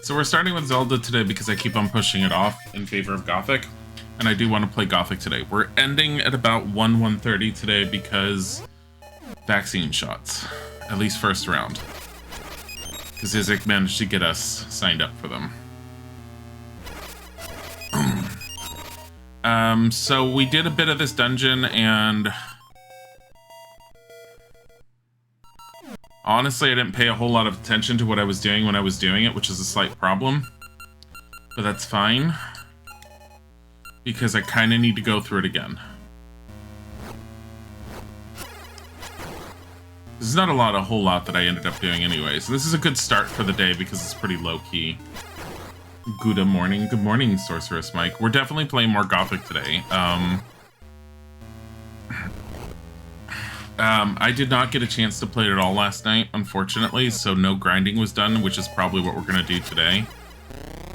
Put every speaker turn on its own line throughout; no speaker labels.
So we're starting with Zelda today because I keep on pushing it off in favor of Gothic, and I do want to play Gothic today. We're ending at about 1:30 today because vaccine shots, at least first round, because Isaac managed to get us signed up for them. So we did a bit of this dungeon, and honestly, I didn't pay a whole lot of attention to what I was doing when I was doing it, which is a slight problem. But that's fine, because I kind of need to go through it again. This is not a whole lot that I ended up doing anyway, so this is a good start for the day because it's pretty low-key. Good morning, Sorceress Mike. We're definitely playing more Gothic today. I did not get a chance to play it at all last night, unfortunately, so no grinding was done, which is probably what we're gonna do today.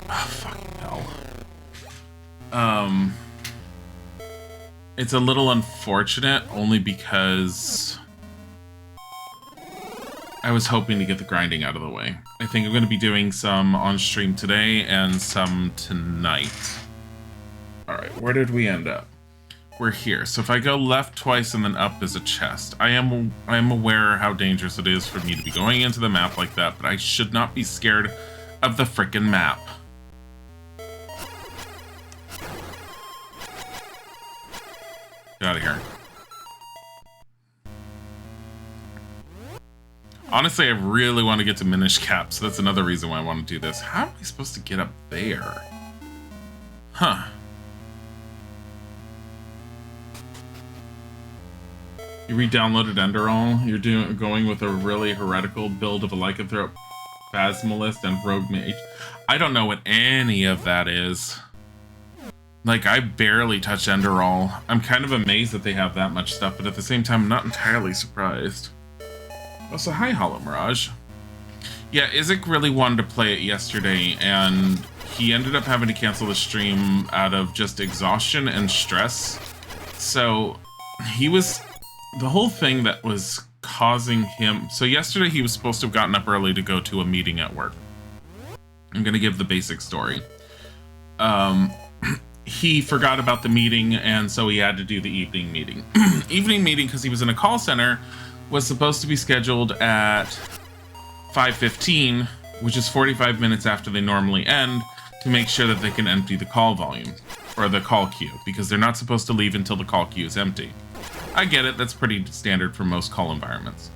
Oh, fucking hell. It's a little unfortunate, only because I was hoping to get the grinding out of the way. I think I'm gonna be doing some on stream today and some tonight. Alright, where did we end up? We're here. So if I go left twice and then up is a chest. I am aware how dangerous it is for me to be going into the map like that, but I should not be scared of the frickin' map. Get out of here. Honestly, I really want to get to Minish Cap, so that's another reason why I want to do this. How am I supposed to get up there? Huh. You re-downloaded Enderall. You're going with a really heretical build of a lycanthrope, phasmalist, and rogue mage. I don't know what any of that is. Like, I barely touched Enderall. I'm kind of amazed that they have that much stuff, but at the same time, I'm not entirely surprised. Oh, so hi, Hollow Mirage. Yeah, Isaac really wanted to play it yesterday, and he ended up having to cancel the stream out of just exhaustion and stress. So, the whole thing that was causing him... So yesterday he was supposed to have gotten up early to go to a meeting at work. I'm going to give the basic story. He forgot about the meeting, and so he had to do the evening meeting. Evening meeting, because he was in a call center, was supposed to be scheduled at 5:15, which is 45 minutes after they normally end, to make sure that they can empty the call volume, or the call queue, because they're not supposed to leave until the call queue is empty. I get it, that's pretty standard for most call environments.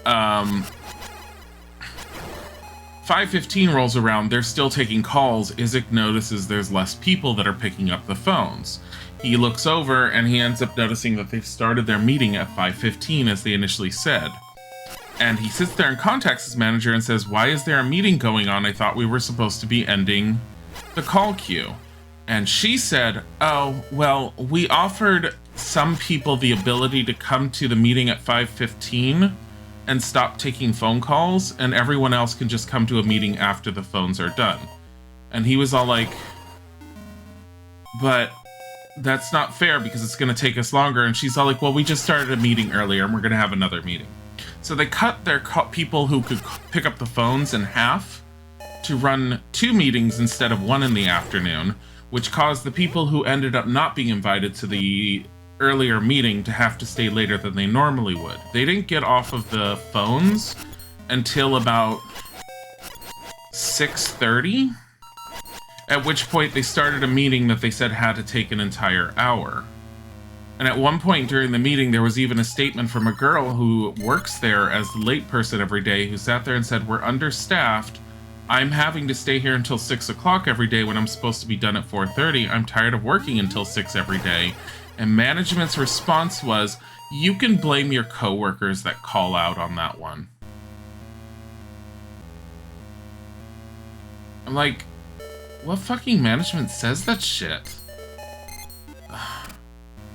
5:15 rolls around, they're still taking calls. Isaac notices there's less people that are picking up the phones. He looks over and he ends up noticing that they've started their meeting at 5:15 as they initially said. And he sits there and contacts his manager and says, "Why is there a meeting going on? I thought we were supposed to be ending the call queue." And she said, "Oh, well, we offered some people the ability to come to the meeting at 5:15 and stop taking phone calls, and everyone else can just come to a meeting after the phones are done." And he was all like, "But that's not fair because it's going to take us longer." And she's all like, "Well, we just started a meeting earlier and we're going to have another meeting." So they cut their people who could pick up the phones in half to run 2 meetings instead of 1 in the afternoon, which caused the people who ended up not being invited to the earlier meeting to have to stay later than they normally would. They didn't get off of the phones until about 6:30, at which point they started a meeting that they said had to take an entire hour. And at one point during the meeting, there was even a statement from a girl who works there as the late person every day, who sat there and said, "We're understaffed. I'm having to stay here until 6 o'clock every day when I'm supposed to be done at 4:30. I'm tired of working until 6 every day." And management's response was, "You can blame your coworkers that call out on that one." I'm like, what fucking management says that shit?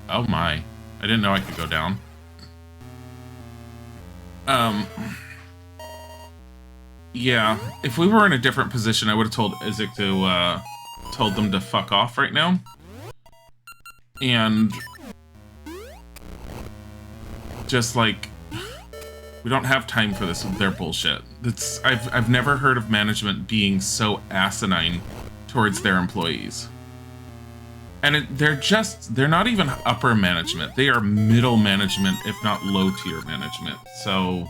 Oh my. I didn't know I could go down. Yeah, if we were in a different position, I would have told Isaac to, told them to fuck off right now. And just, like, We don't have time for this with their bullshit. I've never heard of management being so asinine towards their employees. And they're not even upper management. They are middle management, if not low tier management. So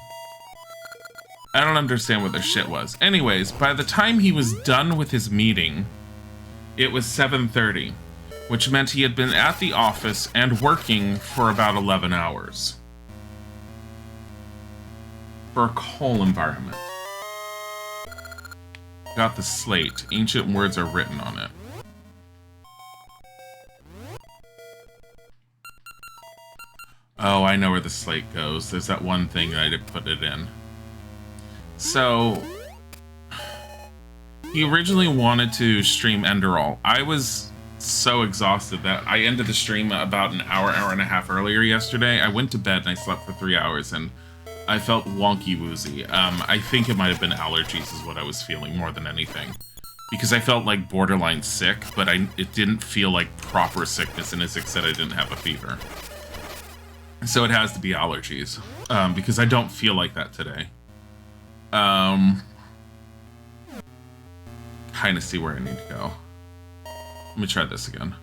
I don't understand what their shit was. Anyways, by the time he was done with his meeting, it was 7:30, which meant he had been at the office and working for about 11 hours. For a coal environment. Got the slate. Ancient words are written on it. Oh, I know where the slate goes. There's that one thing that I didn't put it in. So, he originally wanted to stream Enderall. I was so exhausted that I ended the stream about an hour and a half earlier yesterday. I went to bed and I slept for 3 hours and I felt wonky woozy. I think it might have been allergies is what I was feeling more than anything. Because I felt like borderline sick, but it didn't feel like proper sickness, and Isaac said I didn't have a fever. So it has to be allergies, because I don't feel like that today. Kind of see where I need to go. Let me try this again.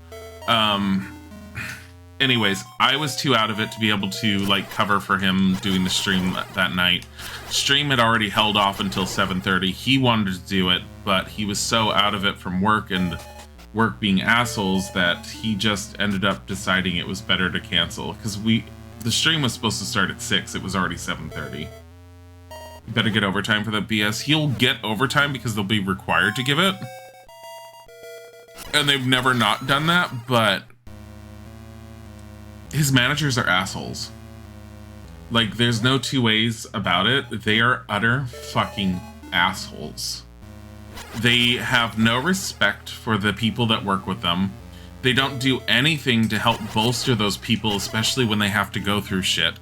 Anyways, I was too out of it to be able to like cover for him doing the stream that night. Stream had already held off until 7:30. He wanted to do it, but he was so out of it from work and work being assholes that he just ended up deciding it was better to cancel because the stream was supposed to start at 6. It was already 7:30. You better get overtime for that BS. He'll get overtime because they'll be required to give it. And they've never not done that, but his managers are assholes. Like, there's no two ways about it. They are utter fucking assholes. They have no respect for the people that work with them. They don't do anything to help bolster those people, especially when they have to go through shit.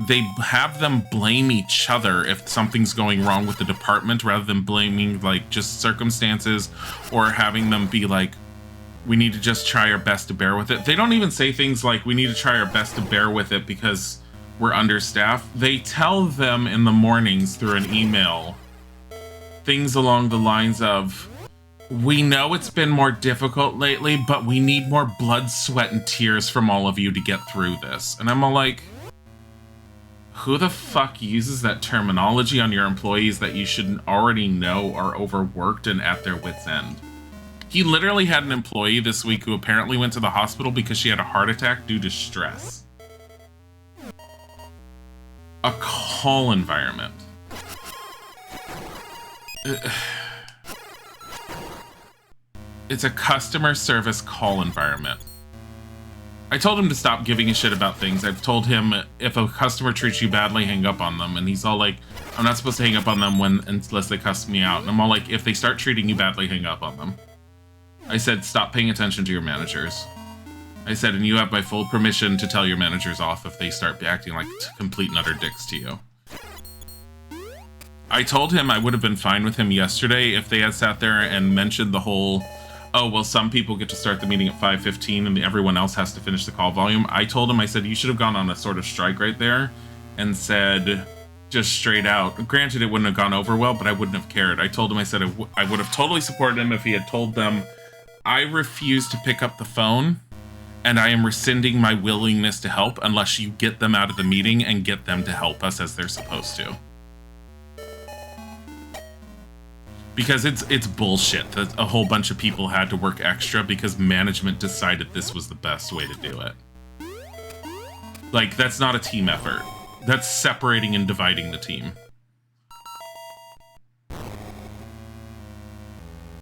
They have them blame each other if something's going wrong with the department, rather than blaming, like, just circumstances, or having them be like, we need to just try our best to bear with it. They don't even say things like, we need to try our best to bear with it because we're understaffed. They tell them in the mornings through an email things along the lines of, we know it's been more difficult lately, but we need more blood, sweat, and tears from all of you to get through this. And I'm all like, who the fuck uses that terminology on your employees that you should already know are overworked and at their wits' end? He literally had an employee this week who apparently went to the hospital because she had a heart attack due to stress. A call environment. It's a customer service call environment. I told him to stop giving a shit about things. I've told him if a customer treats you badly, hang up on them. And he's all like, I'm not supposed to hang up on them unless they cuss me out. And I'm all like, if they start treating you badly, hang up on them. I said, stop paying attention to your managers. I said, and you have my full permission to tell your managers off if they start acting like complete and utter dicks to you. I told him I would have been fine with him yesterday if they had sat there and mentioned the whole, oh, well, some people get to start the meeting at 5:15 and everyone else has to finish the call volume. I told him, I said, you should have gone on a sort of strike right there and said, just straight out. Granted, it wouldn't have gone over well, but I wouldn't have cared. I told him, I said, I would have totally supported him if he had told them, I refuse to pick up the phone, and I am rescinding my willingness to help unless you get them out of the meeting and get them to help us as they're supposed to. Because it's bullshit that a whole bunch of people had to work extra because management decided this was the best way to do it. Like, that's not a team effort. That's separating and dividing the team.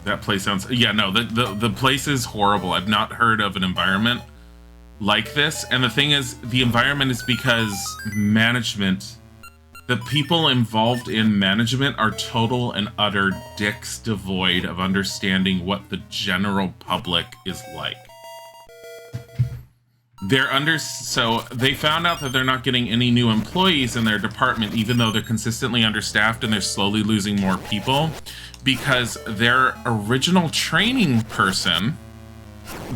That place sounds... Yeah, no, the place is horrible. I've not heard of an environment like this. And the thing is, the environment is because management... The people involved in management are total and utter dicks devoid of understanding what the general public is like. So they found out that they're not getting any new employees in their department, even though they're consistently understaffed and they're slowly losing more people, because their original training person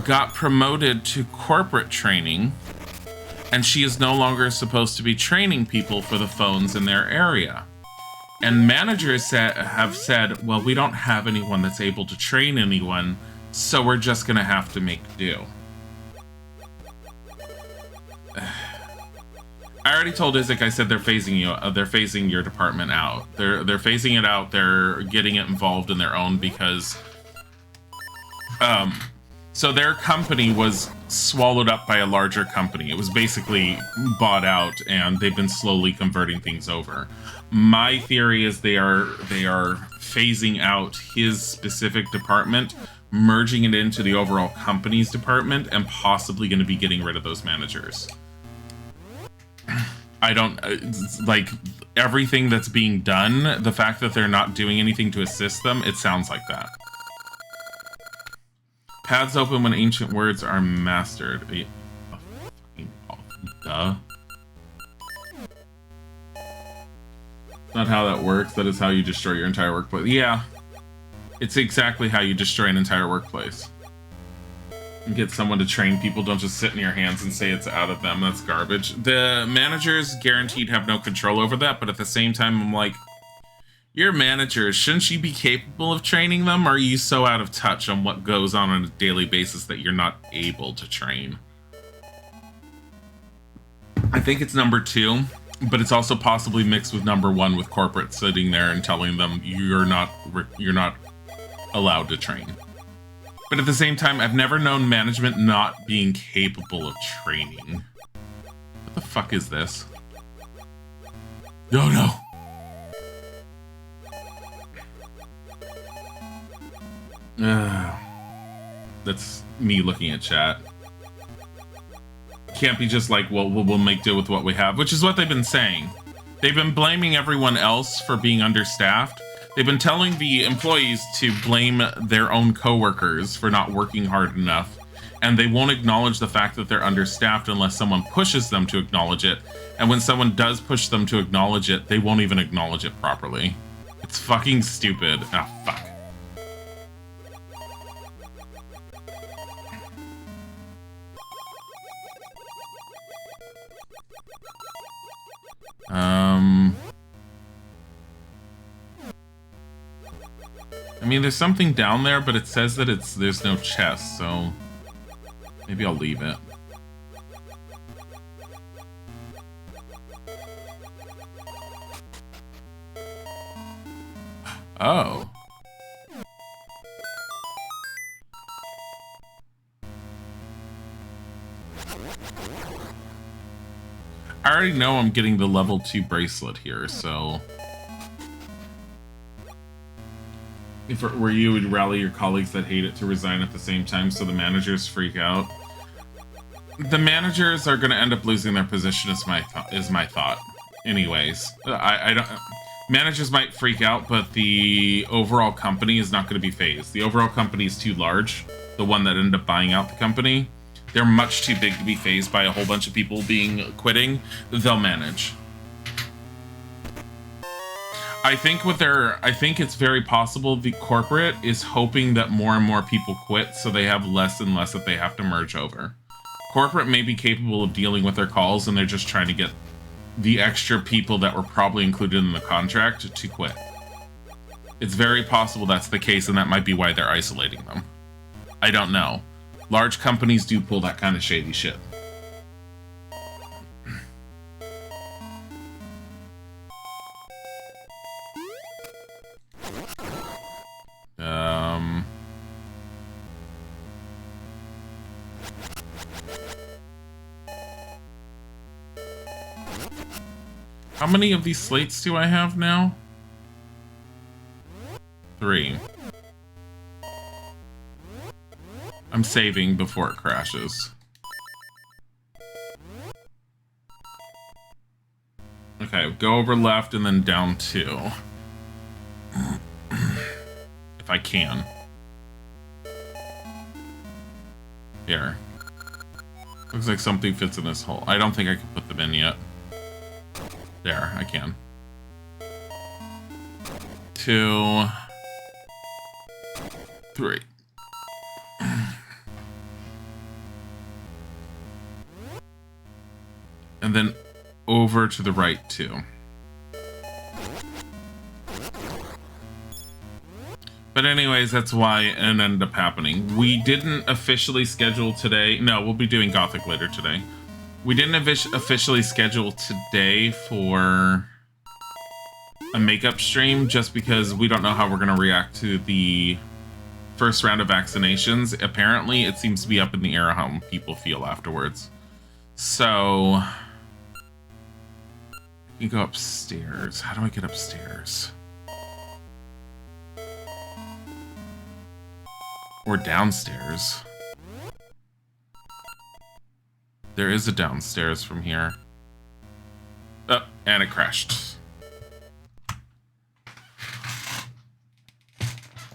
got promoted to corporate training and she is no longer supposed to be training people for the phones in their area. And managers have said, well, we don't have anyone that's able to train anyone, so we're just gonna have to make do. I already told Isaac, I said they're phasing you. They're phasing your department out. They're phasing it out. They're getting it involved in their own because, so their company was swallowed up by a larger company. It was basically bought out, and they've been slowly converting things over. My theory is they are phasing out his specific department, merging it into the overall company's department, and possibly going to be getting rid of those managers. I don't, like, everything that's being done, the fact that they're not doing anything to assist them, it sounds like that. Paths open when ancient words are mastered. Duh. Not how that works. That is how you destroy your entire workplace. Yeah. It's exactly how you destroy an entire workplace. And get someone to train people. Don't just sit in your hands and say it's out of them. That's garbage. The managers guaranteed have no control over that, but at the same time, I'm like, you're managers. Shouldn't you be capable of training them? Or are you so out of touch on what goes on a daily basis that you're not able to train? I think it's number 2, but it's also possibly mixed with number 1 with corporate sitting there and telling them you're not allowed to train. But at the same time, I've never known management not being capable of training. What the fuck is this? No. That's me looking at chat. Can't be just like, well, we'll make do with what we have, which is what they've been saying. They've been blaming everyone else for being understaffed. They've been telling the employees to blame their own coworkers for not working hard enough, and they won't acknowledge the fact that they're understaffed unless someone pushes them to acknowledge it. And when someone does push them to acknowledge it, they won't even acknowledge it properly. It's fucking stupid. Ah, fuck. I mean, there's something down there, but it says that there's no chest, so maybe I'll leave it. Oh. I already know I'm getting the level 2 bracelet here, so if it were you, would rally your colleagues that hate it to resign at the same time so the managers freak out. The managers are going to end up losing their position is my thought. Anyways, I don't. Managers might freak out, but the overall company is not going to be phased. The overall company is too large. The one that ended up buying out the company, they're much too big to be phased by a whole bunch of people quitting. They'll manage. I think it's very possible the corporate is hoping that more and more people quit, so they have less and less that they have to merge over. Corporate may be capable of dealing with their calls, and they're just trying to get the extra people that were probably included in the contract to quit. It's very possible that's the case, and that might be why they're isolating them. I don't know. Large companies do pull that kind of shady shit. How many of these slates do I have now? 3. I'm saving before it crashes. Okay, go over left and then down 2. If I can. Here. Looks like something fits in this hole. I don't think I can put them in yet. There, I can. 2, 3. And then over to the right, too. But anyways, that's why it ended up happening. We didn't officially schedule today. No, we'll be doing Gothic later today. We didn't officially schedule today for a makeup stream just because we don't know how we're going to react to the first round of vaccinations. Apparently, it seems to be up in the air how people feel afterwards. So, you go upstairs. How do I get upstairs? Or downstairs. There is a downstairs from here. Oh, and it crashed.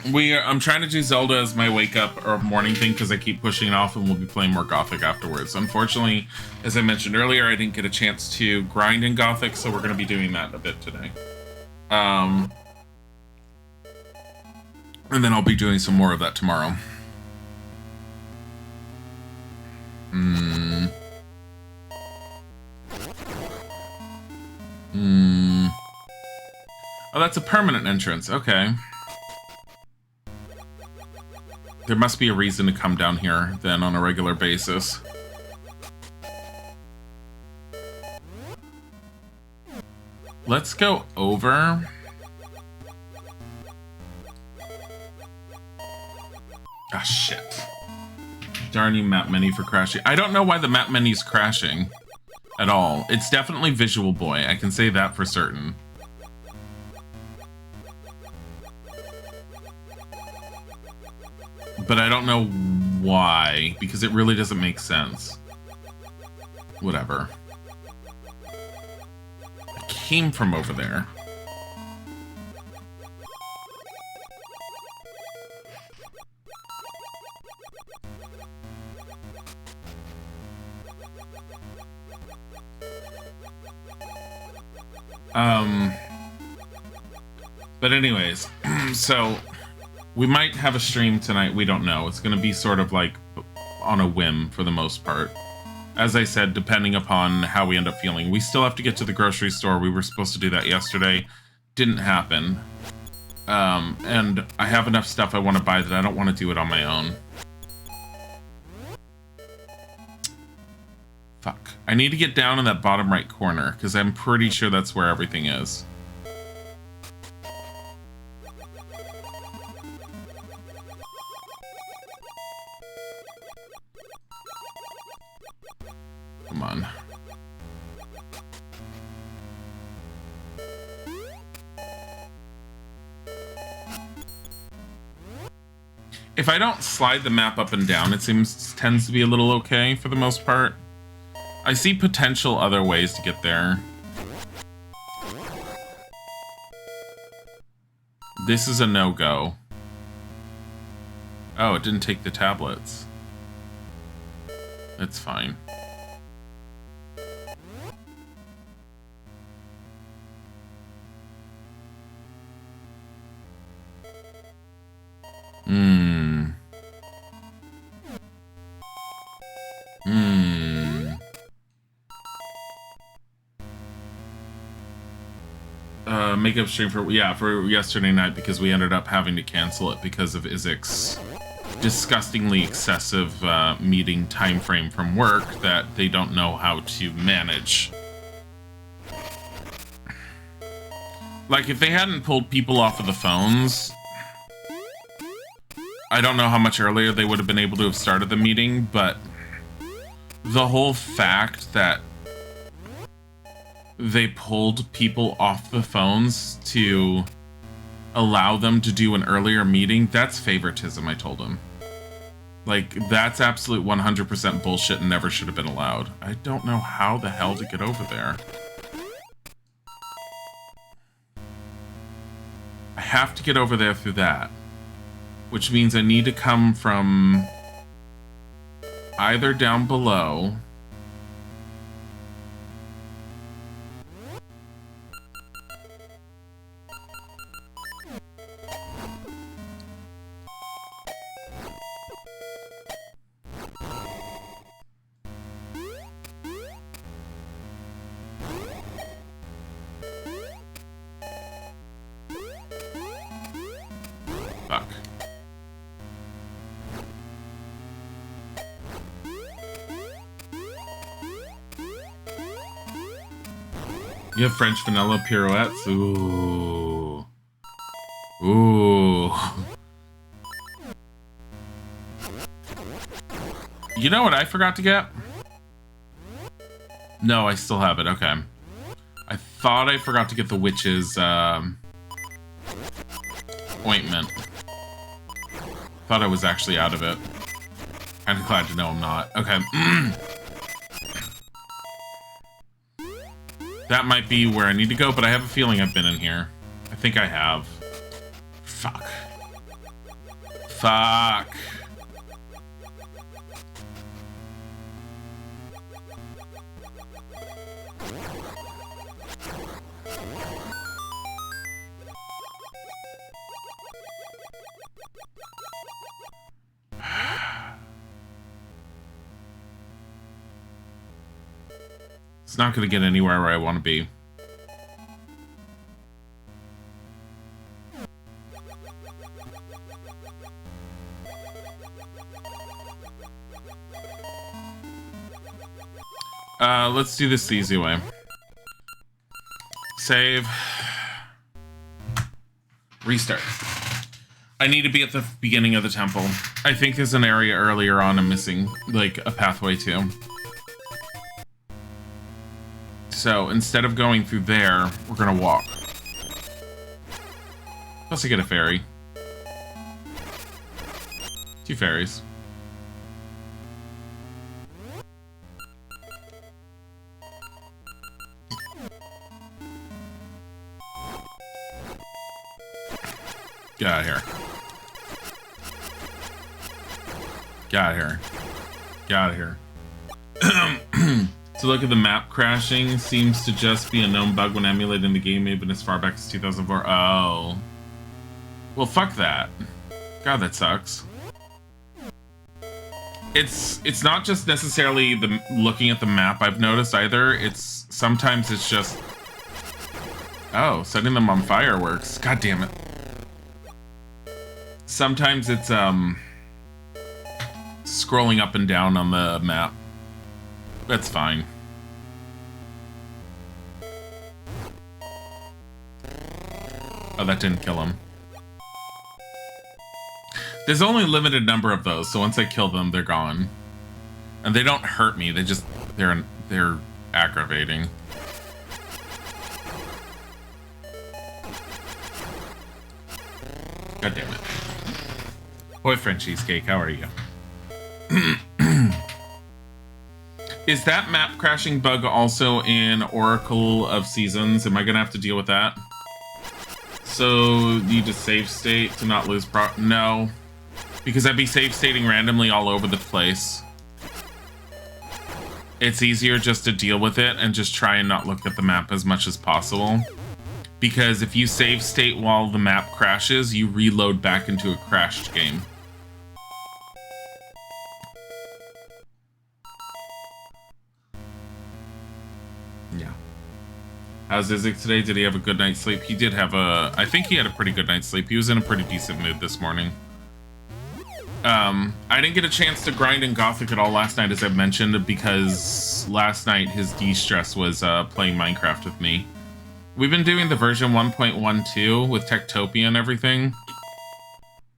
I'm trying to do Zelda as my wake up or morning thing because I keep pushing it off, and we'll be playing more Gothic afterwards. Unfortunately, as I mentioned earlier, I didn't get a chance to grind in Gothic, so we're going to be doing that a bit today. And then I'll be doing some more of that tomorrow. Oh, that's a permanent entrance. Okay. There must be a reason to come down here, then, on a regular basis. Let's go over... Ah, shit. Darn you, map menu, for crashing. I don't know why the map menu's crashing at all. It's definitely Visual Boy. I can say that for certain. But I don't know why, because it really doesn't make sense. Whatever. I came from over there. But anyways, so we might have a stream tonight. We don't know. It's going to be sort of like on a whim for the most part. As I said, depending upon how we end up feeling. We still have to get to the grocery store. We were supposed to do that yesterday. Didn't happen. And I have enough stuff I want to buy that I don't want to do it on my own. Fuck. I need to get down in that bottom right corner, because I'm pretty sure that's where everything is. Come on. If I don't slide the map up and down, it tends to be a little okay for the most part. I see potential other ways to get there. This is a no-go. Oh, it didn't take the tablets. It's fine. Makeup stream for yesterday night, because we ended up having to cancel it because of Isaac's disgustingly excessive meeting time frame from work that they don't know how to manage. Like, if they hadn't pulled people off of the phones, I don't know how much earlier they would have been able to have started the meeting, but the whole fact that they pulled people off the phones to allow them to do an earlier meeting, that's favoritism, I told him. Like, that's absolute 100% bullshit and never should have been allowed. I don't know how the hell to get over there. I have to get over there through that. Which means I need to come from either down below You have French vanilla pirouettes? Ooh. Ooh. You know what I forgot to get? No, I still have it. Okay. I thought I forgot to get the witch's ointment. Thought I was actually out of it. Kind of glad to know I'm not. Okay. That might be where I need to go, but I have a feeling I've been in here. I think I have. Fuck. Fuck. It's not going to get anywhere where I want to be. Let's do this the easy way. Save. Restart. I need to be at the beginning of the temple. I think there's an area earlier on I'm missing, like, a pathway to. So, instead of going through there, we're gonna walk. Plus I get a fairy. 2 fairies. Get out of here. Get out of here. Get out of here. So look at the map crashing. Seems to just be a known bug when emulating the game, even as far back as 2004. Oh. Well, fuck that. God, that sucks. It's not just necessarily the looking at the map I've noticed either. It's sometimes it's just... Oh, setting them on fire works. God damn it. Sometimes it's scrolling up and down on the map. That's fine. Oh, that didn't kill him. There's only a limited number of those, so once I kill them, they're gone. And they don't hurt me, they're aggravating. God damn it. Boyfriend Cheesecake, how are you? Is that map crashing bug also in Oracle of Seasons? Am I gonna have to deal with that? So, need to save state to not lose no. Because I'd be save stating randomly all over the place. It's easier just to deal with it and just try and not look at the map as much as possible. Because if you save state while the map crashes, you reload back into a crashed game. Yeah. How's Isaac today? Did he have a good night's sleep? He did have a... I think he had a pretty good night's sleep. He was in a pretty decent mood this morning. I didn't get a chance to grind in Gothic at all last night, as I mentioned, because last night his de-stress was playing Minecraft with me. We've been doing the version 1.12 with Techtopia and everything.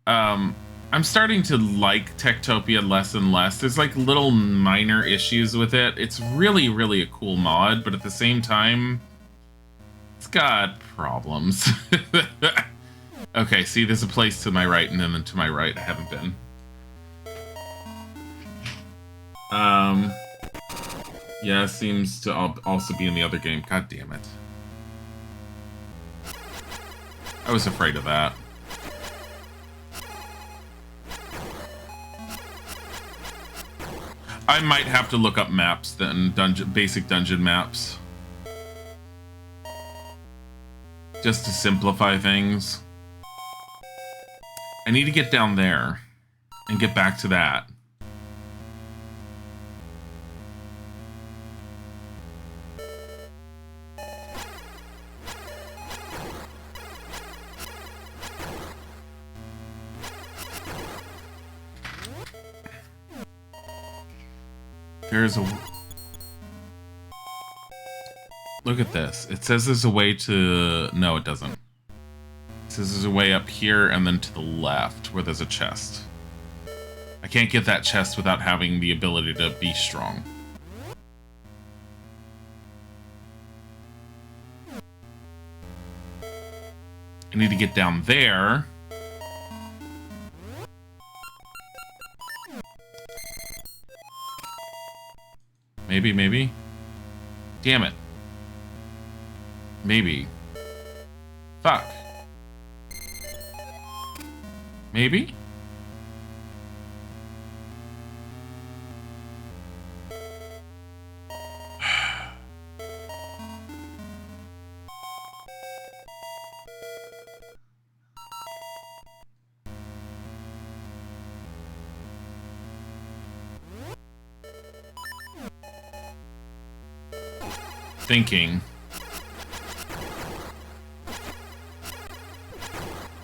I'm starting to like Techtopia less and less. There's like little minor issues with it. It's really, really a cool mod, but at the same time, it's got problems. Okay, see, there's a place to my right and then to my right I haven't been. Yeah, seems to also be in the other game. God damn it. I was afraid of that. I might have to look up maps then, basic dungeon maps. Just to simplify things. I need to get down there and get back to that. There's a... Look at this. It says there's a way to... No, it doesn't. It says there's a way up here and then to the left where there's a chest. I can't get that chest without having the ability to be strong. I need to get down there. Maybe, maybe. Damn it. Maybe. Fuck. Maybe? Thinking.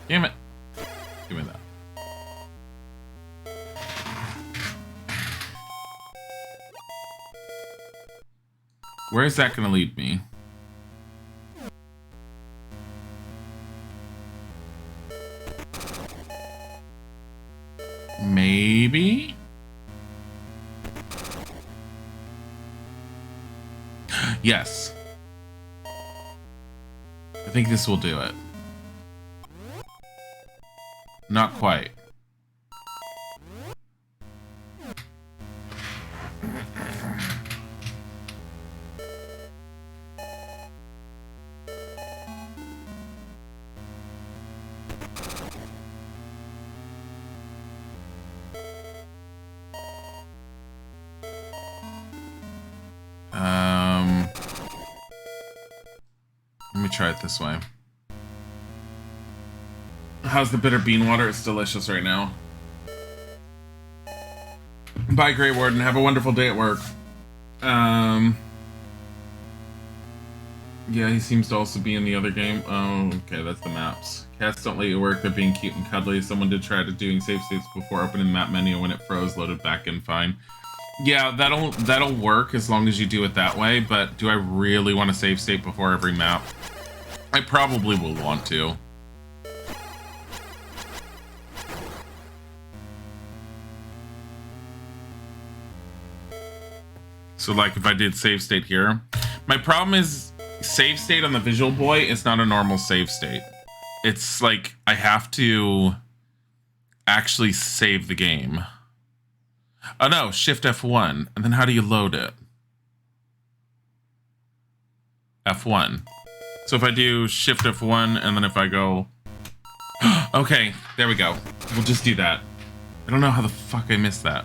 Damn it. Give me that. Where is that going to lead me? Maybe? Yes. I think this will do it. Not quite. Let me try it this way. How's the bitter bean water? It's delicious right now. Bye, Grey Warden. Have a wonderful day at work. Yeah, he seems to also be in the other game. Oh, okay, that's the maps. Cats don't let you work. They're being cute and cuddly. Someone did try to doing save states before opening the map menu. When it froze, loaded back in fine. Yeah, that'll work as long as you do it that way. But do I really want to save state before every map? I probably will want to. So like if I did save state here, my problem is save state on the Visual Boy is not a normal save state. It's like I have to actually save the game. Oh no, Shift F1. And then how do you load it? F1. So if I do Shift F1 and then if I go... Okay, there we go. We'll just do that. I don't know how the fuck I missed that.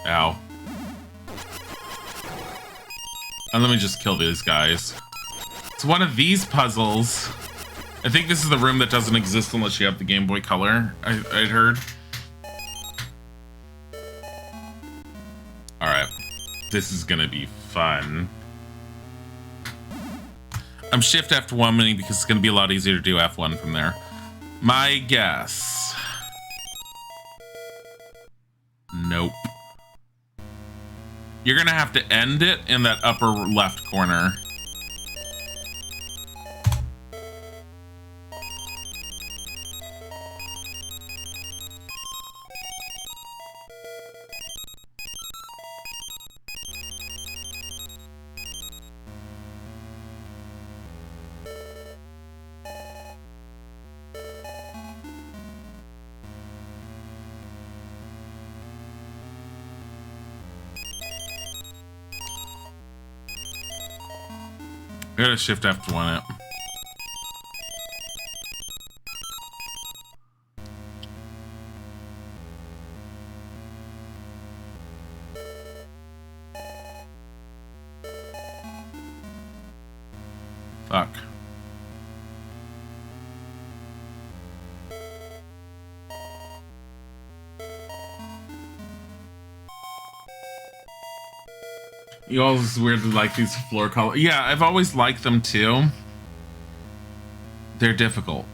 Ow. And let me just kill these guys. It's one of these puzzles. I think this is the room that doesn't exist unless you have the Game Boy Color, I'd heard. Alright. This is gonna be fun. I'm Shift F1 because it's gonna be a lot easier to do F1 from there. My guess. Nope. You're gonna have to end it in that upper left corner. I gotta Shift F1 it. Fuck. You always weirdly like these floor colors. Yeah, I've always liked them too. They're difficult.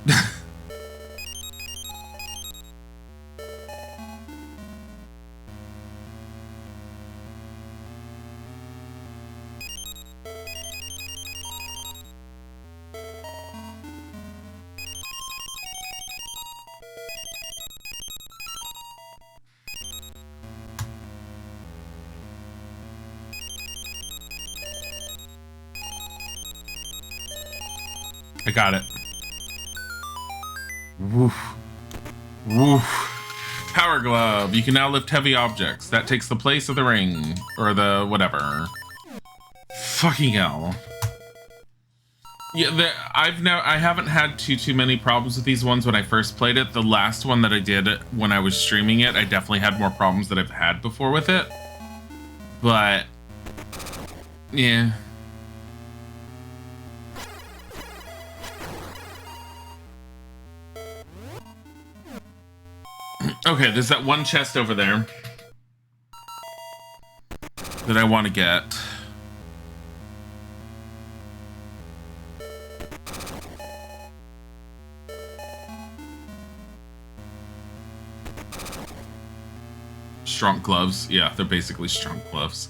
I got it. Woof. Woof. Power glove. You can now lift heavy objects. That takes the place of the ring. Or the whatever. Fucking hell. Yeah, I haven't had too many problems with these ones when I first played it. The last one that I did when I was streaming it, I definitely had more problems that I've had before with it. But yeah. Okay, there's that one chest over there that I want to get. Strong gloves. Yeah, they're basically strong gloves.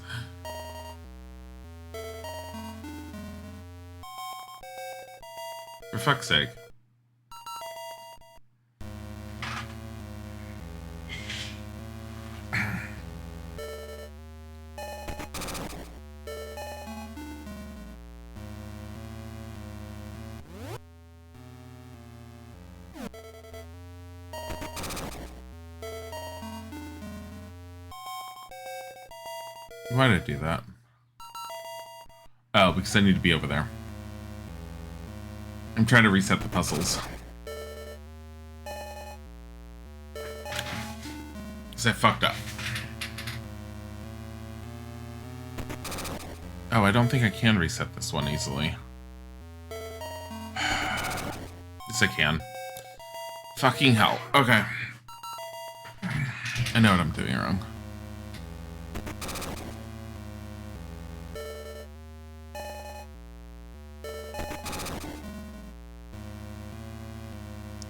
For fuck's sake. Why did I do that? Oh, because I need to be over there. I'm trying to reset the puzzles. Because I fucked up. Oh, I don't think I can reset this one easily. Yes, I can. Fucking hell. Okay. I know what I'm doing wrong.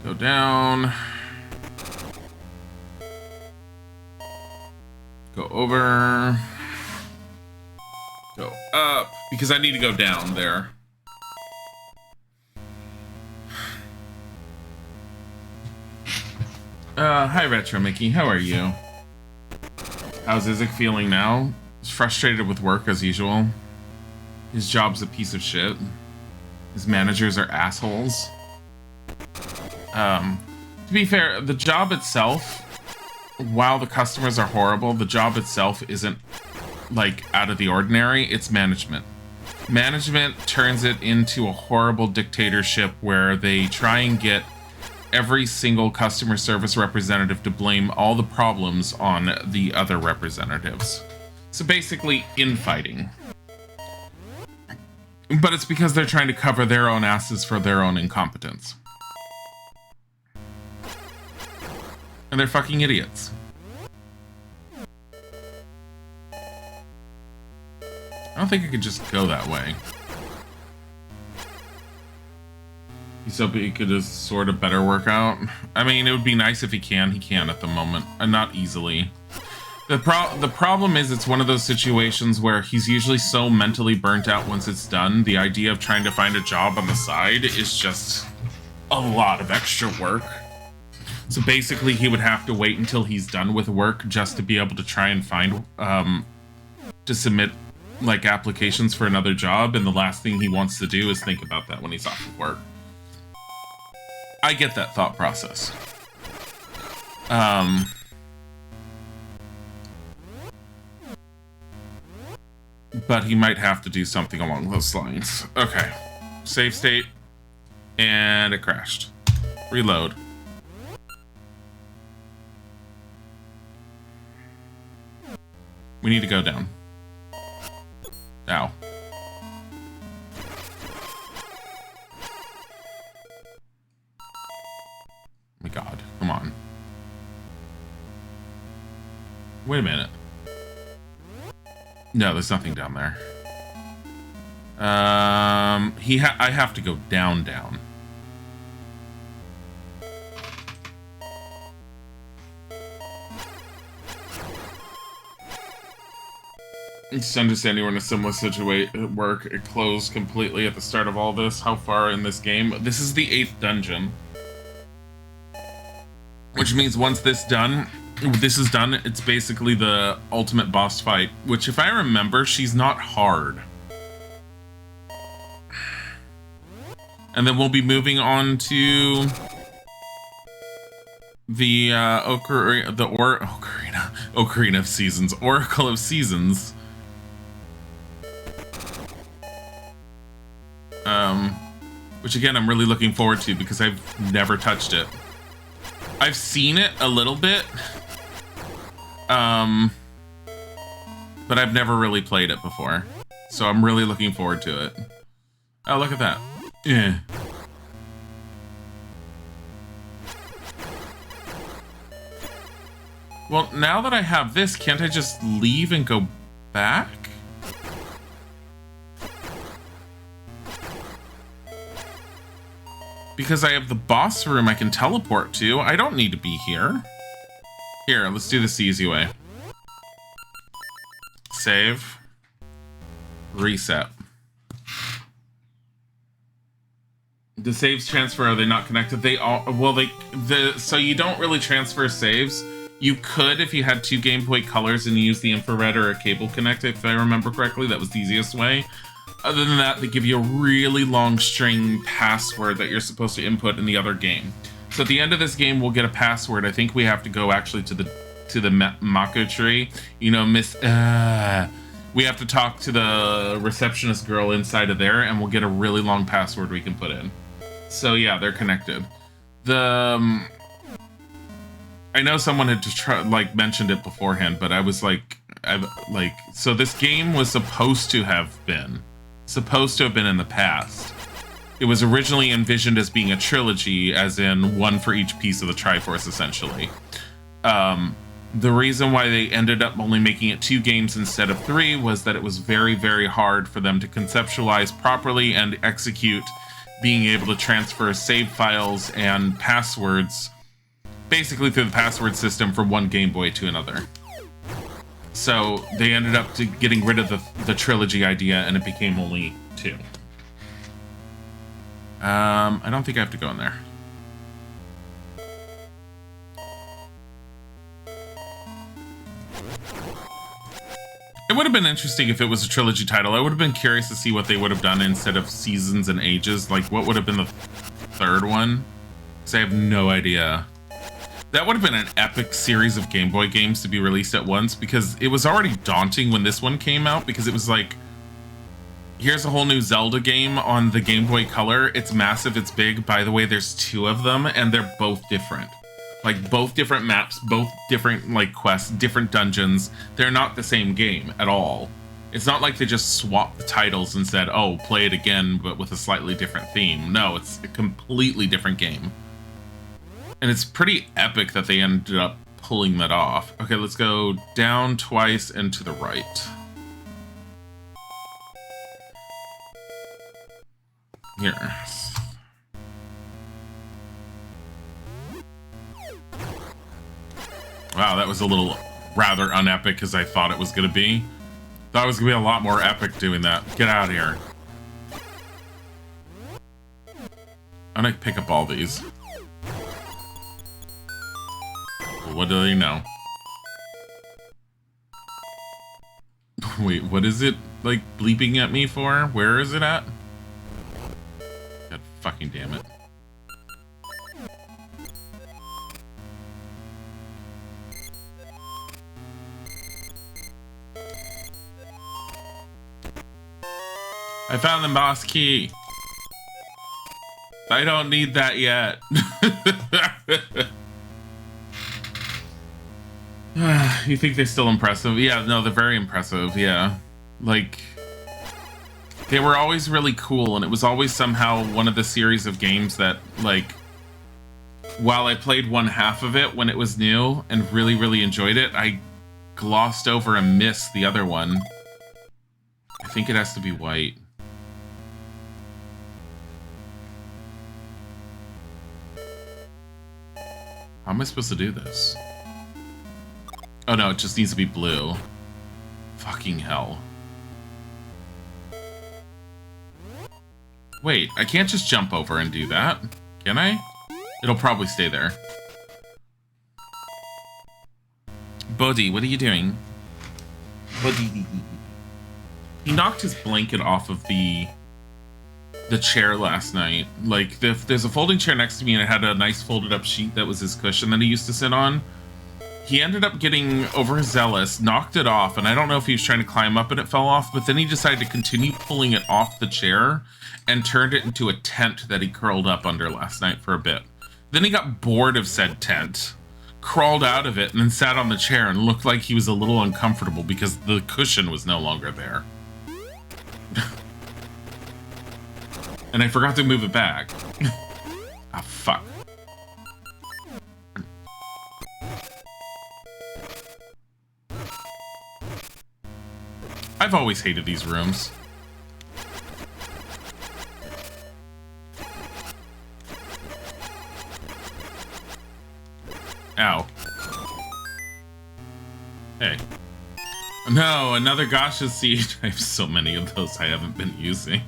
Go down. Go over. Go up. Because I need to go down there. Hi Retro Mickey, how are you? How's Isaac feeling now? He's frustrated with work as usual. His job's a piece of shit. His managers are assholes. To be fair, the job itself, while the customers are horrible, the job itself isn't, like, out of the ordinary. It's management. Management turns it into a horrible dictatorship where they try and get every single customer service representative to blame all the problems on the other representatives. So basically, infighting. But it's because they're trying to cover their own asses for their own incompetence. And they're fucking idiots. I don't think I could just go that way. He's hoping he could just sort of better work out. I mean, it would be nice if he can. He can at the moment, and not easily. The problem is it's one of those situations where he's usually so mentally burnt out once it's done. The idea of trying to find a job on the side is just a lot of extra work. So basically, he would have to wait until he's done with work just to be able to try and find, to submit, like, applications for another job, and the last thing he wants to do is think about that when he's off of work. I get that thought process. But he might have to do something along those lines. Okay. Save state. And it crashed. Reload. We need to go down. Ow. Oh my god, come on. Wait a minute. No, there's nothing down there. I have to go down. Just understanding we're in a similar situation. Work it closed completely at the start of all this. How far in this game? This is the 8th dungeon, which means once this is done, it's basically the ultimate boss fight. Which, if I remember, she's not hard. And then we'll be moving on to the Ocarina of Seasons, Oracle of Seasons. Which again, I'm really looking forward to because I've never touched it. I've seen it a little bit, but I've never really played it before. So I'm really looking forward to it. Oh, look at that. Yeah. Well, now that I have this, can't I just leave and go back? Because I have the boss room I can teleport to. I don't need to be here. Here, let's do this the easy way. Save. Reset. The saves transfer, are they not connected? They all, well, so you don't really transfer saves. You could if you had 2 Game Boy Colors and you use the infrared or a cable connect, if I remember correctly. That was the easiest way. Other than that, they give you a really long string password that you're supposed to input in the other game. So at the end of this game, we'll get a password. I think we have to go actually to the Mako tree. You know, we have to talk to the receptionist girl inside of there, and we'll get a really long password we can put in. So yeah, they're connected. I know someone had mentioned it beforehand, but I was so this game was supposed to have been in the past. It was originally envisioned as being a trilogy, as in one for each piece of the Triforce, essentially. The reason why they ended up only making it 2 games instead of 3 was that it was very, very hard for them to conceptualize properly and execute being able to transfer save files and passwords basically through the password system from one Game Boy to another. So they ended up getting rid of the trilogy idea, and it became only 2. I don't think I have to go in there. It would have been interesting if it was a trilogy title. I would have been curious to see what they would have done instead of Seasons and Ages. Like, what would have been the 3rd one? Because I have no idea. That would have been an epic series of Game Boy games to be released at once, because it was already daunting when this one came out, because it was like, here's a whole new Zelda game on the Game Boy Color. It's massive, it's big. By the way, there's 2 of them, and they're both different. Like, both different maps, both different, like, quests, different dungeons. They're not the same game at all. It's not like they just swapped the titles and said, oh, play it again, but with a slightly different theme. No, it's a completely different game. And it's pretty epic that they ended up pulling that off. Okay, let's go down twice and to the right. Here. Wow, that was a little rather unepic as I thought it was going to be. Thought it was going to be a lot more epic doing that. Get out of here. I'm going to pick up all these. What do they know? Wait, what is it, like, bleeping at me for? Where is it at? God fucking damn it. I found the boss key. I don't need that yet. You think they're still impressive? Yeah, no, they're very impressive, yeah. Like, they were always really cool, and it was always somehow one of the series of games that, like, while I played one half of it when it was new and really, really enjoyed it, I glossed over and missed the other one. I think it has to be white. How am I supposed to do this? Oh no, it just needs to be blue. Fucking hell. Wait, I can't just jump over and do that. Can I? It'll probably stay there. Bodhi, what are you doing? Bodhi. He knocked his blanket off of the chair last night. Like, there's a folding chair next to me and it had a nice folded up sheet that was his cushion that he used to sit on. He ended up getting overzealous, knocked it off, and I don't know if he was trying to climb up and it fell off, but then he decided to continue pulling it off the chair and turned it into a tent that he curled up under last night for a bit. Then he got bored of said tent, crawled out of it, and then sat on the chair and looked like he was a little uncomfortable because the cushion was no longer there. And I forgot to move it back. Ah, fuck. I've always hated these rooms. Ow. Hey. No, another Gasha seed. I have so many of those I haven't been using.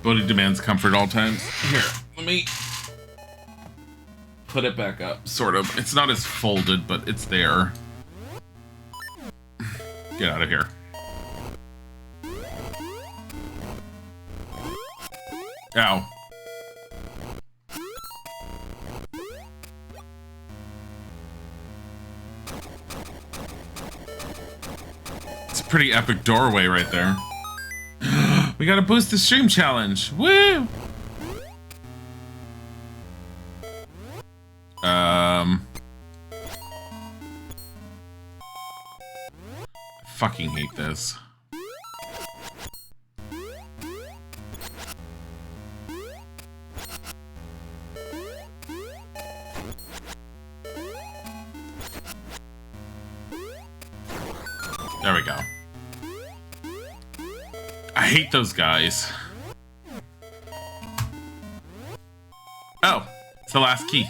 Bodhi demands comfort all times. Here, let me put it back up, sort of. It's not as folded, but it's there. Get out of here. Ow. It's a pretty epic doorway right there. We gotta boost the stream challenge. Woo! Fucking hate this. There we go. I hate those guys. Oh, it's the last key.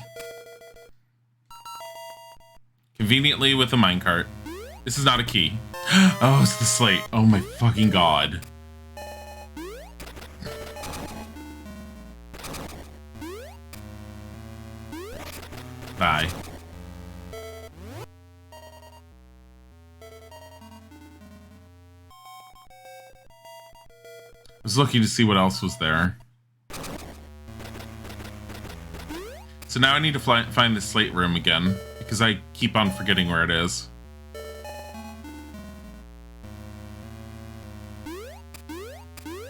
Conveniently with a minecart. This is not a key. Oh, it's the slate. Oh my fucking god. Bye. I was looking to see what else was there. So now I need to find the slate room again, because I keep on forgetting where it is.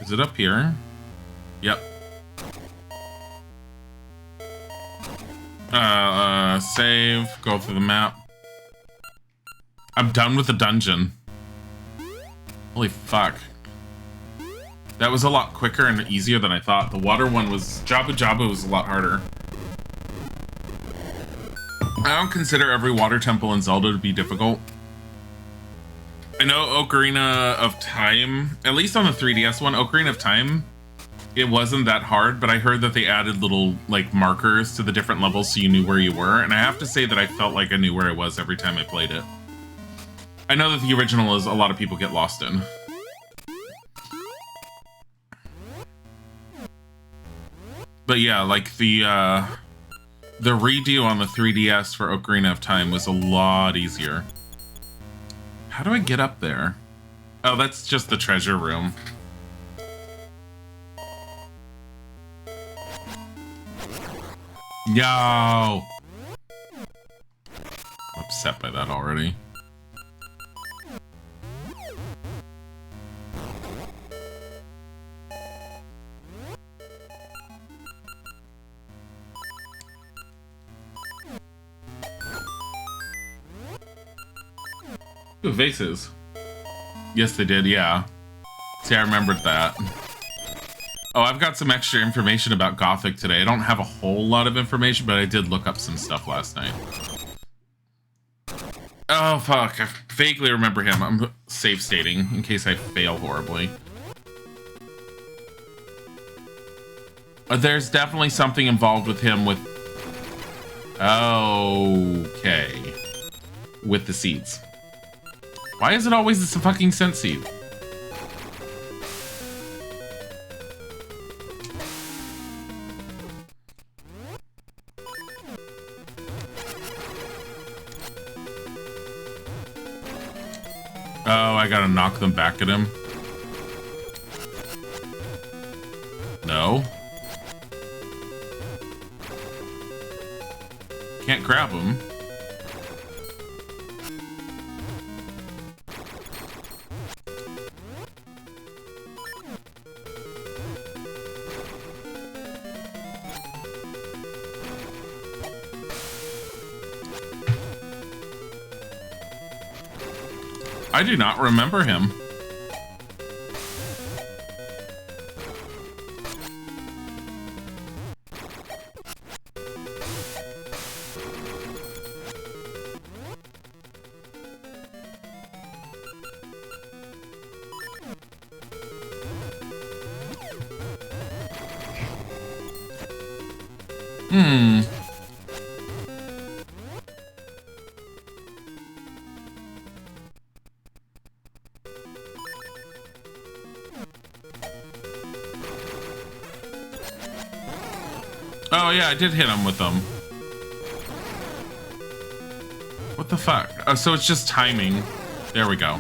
Is it up here? Yep. Save, go through the map. I'm done with the dungeon. Holy fuck. That was a lot quicker and easier than I thought. The water one was... Jabu Jabu was a lot harder. I don't consider every water temple in Zelda to be difficult. I know Ocarina of Time, at least on the 3DS one, Ocarina of Time, it wasn't that hard, but I heard that they added little, like, markers to the different levels so you knew where you were, and I have to say that I felt like I knew where I was every time I played it. I know that the original is a lot of people get lost in. But yeah, like, the redo on the 3DS for Ocarina of Time was a lot easier. How do I get up there? Oh, that's just the treasure room. Yo! I'm upset by that already. Ooh, vases. Yes, they did, yeah. See, I remembered that. Oh, I've got some extra information about Gothic today. I don't have a whole lot of information, but I did look up some stuff last night. Oh, fuck. I vaguely remember him. I'm safe stating in case I fail horribly. There's definitely something involved with him with... Okay. With the seeds. Why is it always this fucking scent seed? Oh, I gotta knock them back at him. No. Can't grab him. I do not remember him. Oh yeah, I did hit him with them. What the fuck? Oh, so it's just timing. There we go.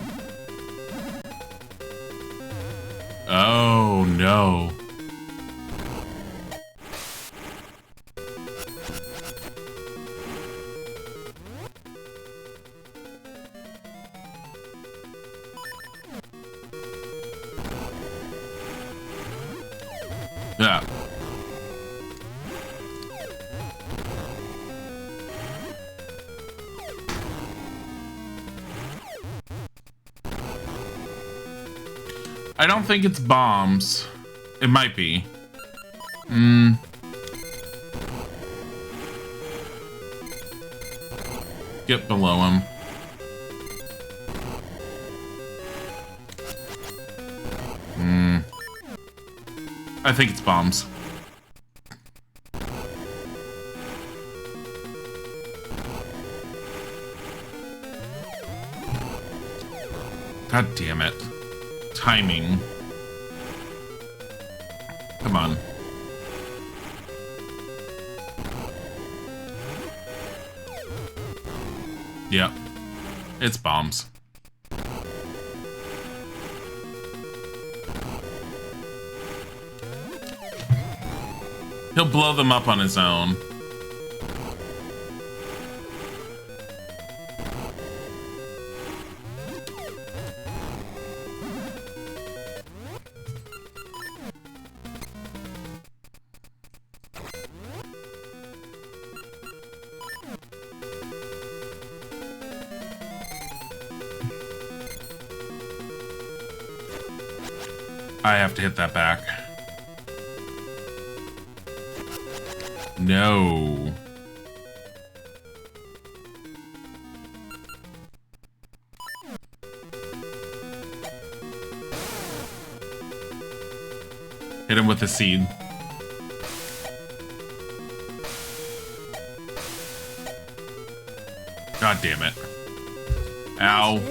Oh no. Yeah. I don't think it's bombs. It might be. Get below him. I think it's bombs. God damn it. Timing. Come on. Yep. It's bombs. He'll blow them up on his own. I have to hit that back. No. Hit him with the seed. God damn it. Ow.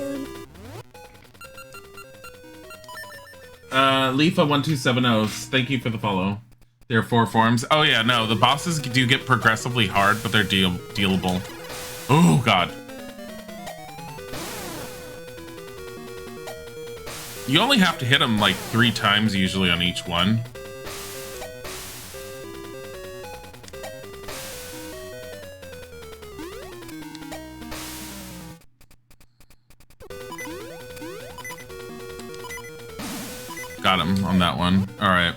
Leafa1270, thank you for the follow. There are 4 forms. Oh yeah, no, the bosses do get progressively hard, but they're dealable. Oh god. You only have to hit them like 3 times usually on each one. Got him on that one. All right.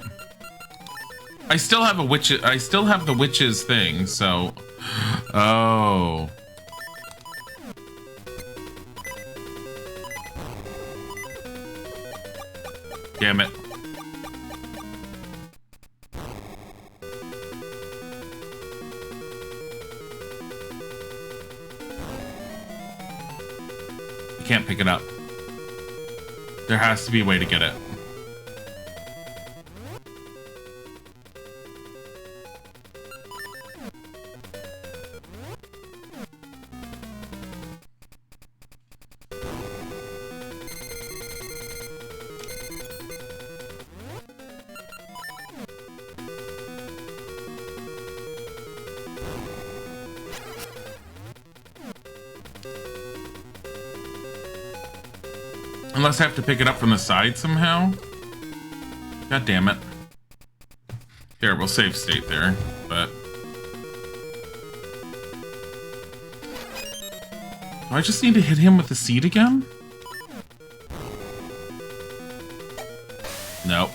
I still have a witch. I still have the witches thing. So, oh. Damn it. You can't pick it up. There has to be a way to get it. Unless I have to pick it up from the side somehow. God damn it. Here, we'll save state there, but... Do I just need to hit him with the seed again? Nope.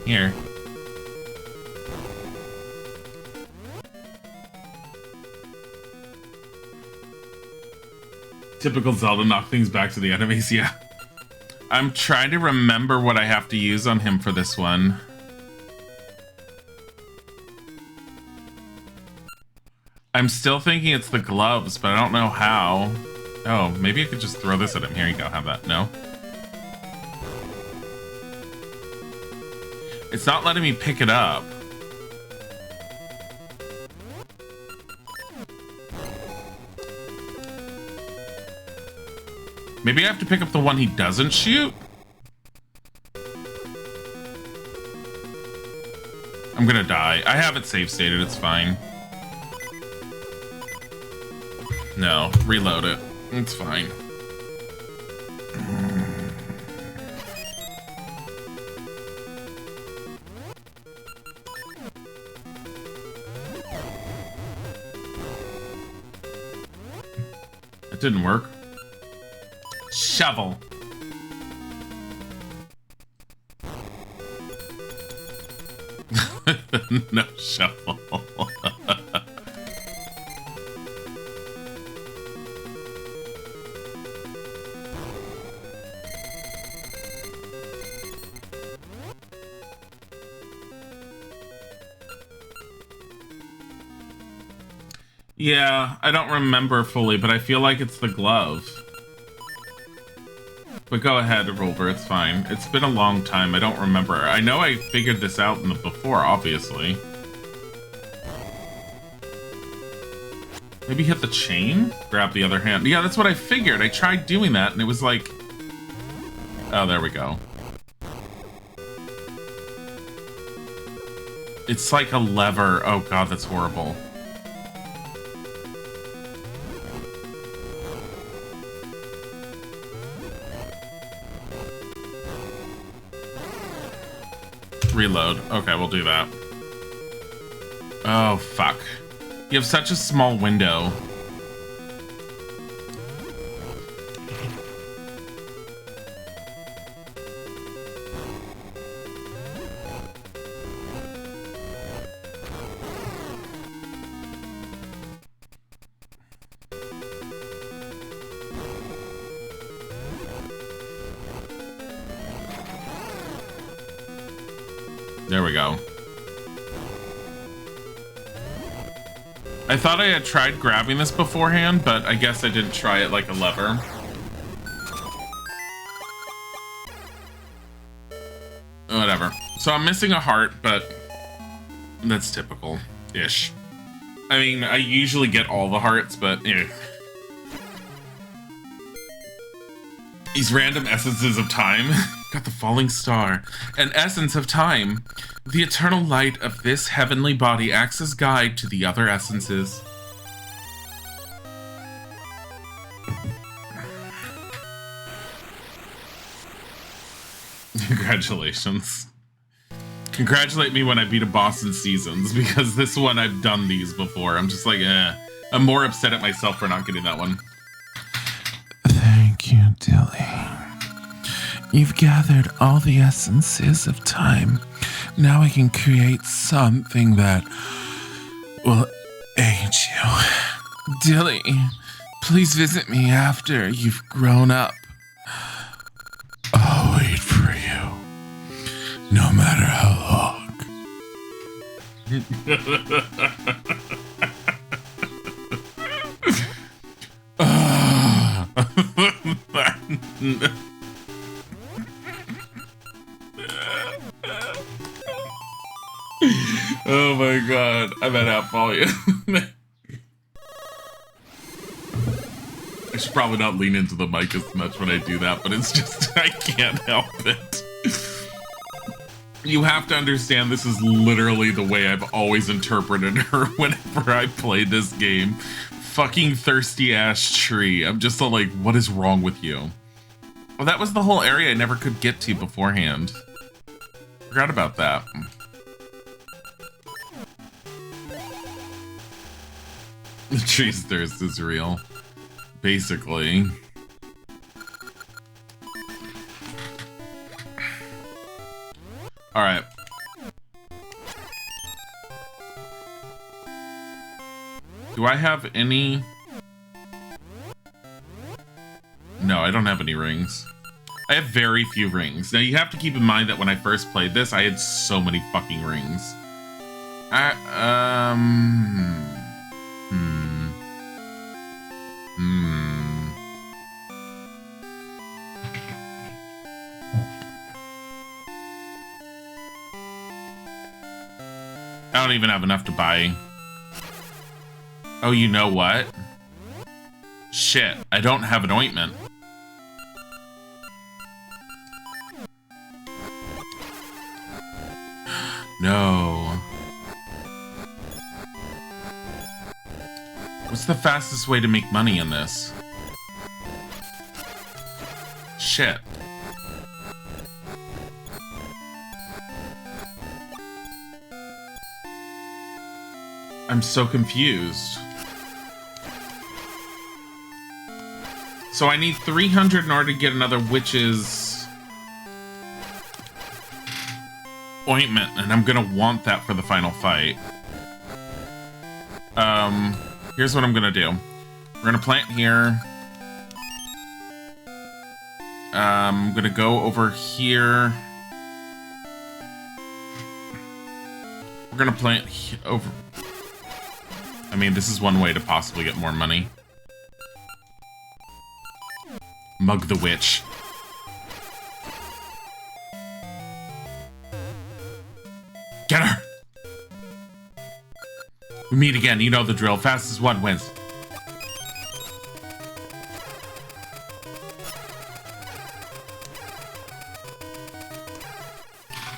Here. Typical Zelda, knock things back to the enemies, yeah. I'm trying to remember what I have to use on him for this one. I'm still thinking it's the gloves, but I don't know how. Oh, maybe I could just throw this at him. Here you go, have that. No? It's not letting me pick it up. Maybe I have to pick up the one he doesn't shoot? I'm gonna die. I have it save stated, it's fine. No, reload it. It's fine. It didn't work. Shovel. No shovel. Yeah, I don't remember fully, but I feel like it's the glove. But go ahead, Rolver, it's fine. It's been a long time, I don't remember. I know I figured this out in the before, obviously. Maybe hit the chain? Grab the other hand. Yeah, that's what I figured. I tried doing that, and it was like... Oh, there we go. It's like a lever. Oh god, that's horrible. Reload. Okay, we'll do that. Oh, fuck. You have such a small window. There we go. I thought I had tried grabbing this beforehand, but I guess I didn't try it like a lever. Whatever. So I'm missing a heart, but that's typical-ish. I mean, I usually get all the hearts, but These random essences of time. Got the falling star. An essence of time. The eternal light of this heavenly body acts as guide to the other essences. Congratulations. Congratulate me when I beat a boss in Seasons, because this one I've done these before. I'm just like, I'm more upset at myself for not getting that one.
Thank you, Dilly. You've gathered all the essences of time. Now I can create something that will age you. Dilly, please visit me after you've grown up. I'll wait for you, no matter how long. Oh my god, I'm at half volume.
should probably not lean into the mic as much when I do that, but it's just, I can't help it. You have to understand this is literally the way I've always interpreted her whenever I play this game. Fucking thirsty ass tree. I'm just all like, what is wrong with you? Well, that was the whole area I never could get to beforehand. Forgot about that. The tree's thirst is real. Basically. Alright. Do I have any... No, I don't have any rings. I have very few rings. Now, you have to keep in mind that when I first played this, I had so many fucking rings. I don't even have enough to buy. Oh, you know what? Shit, I don't have an ointment. No. What's the fastest way to make money in this? Shit. I'm so confused. So I need 300 in order to get another witch's ointment, and I'm gonna want that for the final fight. Here's what I'm gonna do. We're gonna plant here. I'm gonna go over here. We're gonna plant over... I mean, this is one way to possibly get more money. Mug the witch. Get her! We meet again, you know the drill. Fastest one wins.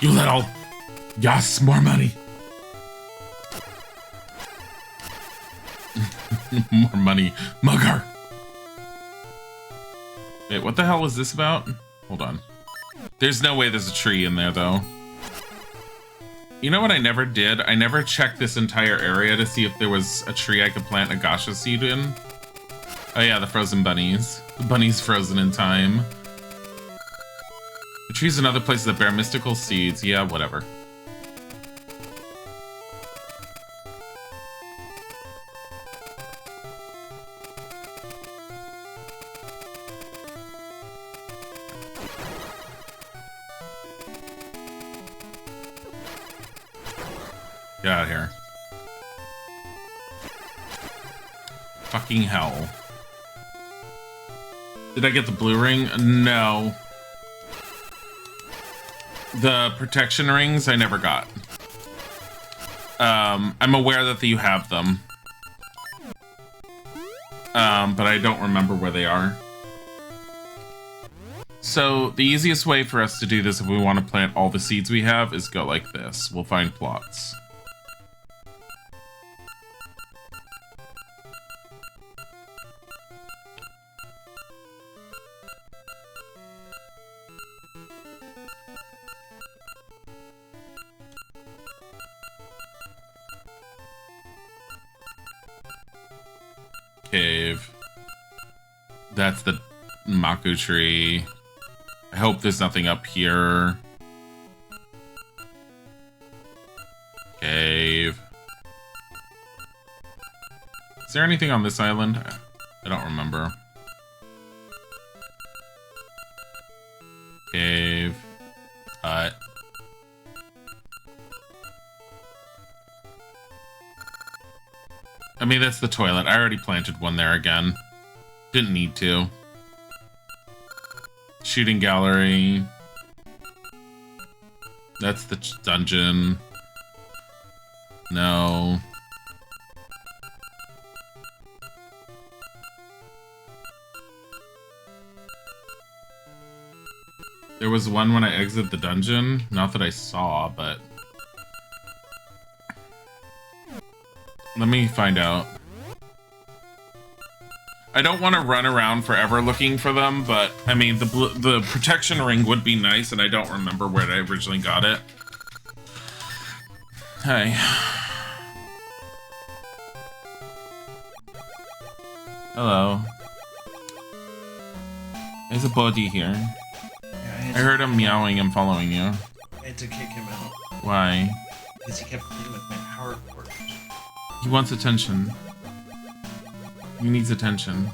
You little... Yes, more money. More money. Mug her! Wait, what the hell was this about? Hold on. There's no way there's a tree in there, though. You know what I never did? I never checked this entire area to see if there was a tree I could plant a gacha seed in. Oh yeah, the frozen bunnies. The bunnies frozen in time. The trees and other places that bear mystical seeds. Yeah, whatever. Get out of here. Fucking hell. Did I get the blue ring? No. The protection rings I never got. I'm aware that you have them. But I don't remember where they are. So the easiest way for us to do this if we want to plant all the seeds we have is go like this. We'll find plots. Cave. That's the Maku tree. I hope there's nothing up here. Cave. Is there anything on this island? I don't remember. Cave. Hut. I mean, that's the toilet. I already planted one there again. Didn't need to. Shooting gallery. That's the dungeon. No. There was one when I exited the dungeon. Not that I saw, but... Let me find out. I don't want to run around forever looking for them, but, I mean, the protection ring would be nice, and I don't remember where I originally got it. Hey. Hello. There's a body here.
Yeah,
I heard him meowing and following you.
I had to kick him out.
Why?
Because he kept playing with my power cord.
He wants attention. He needs attention.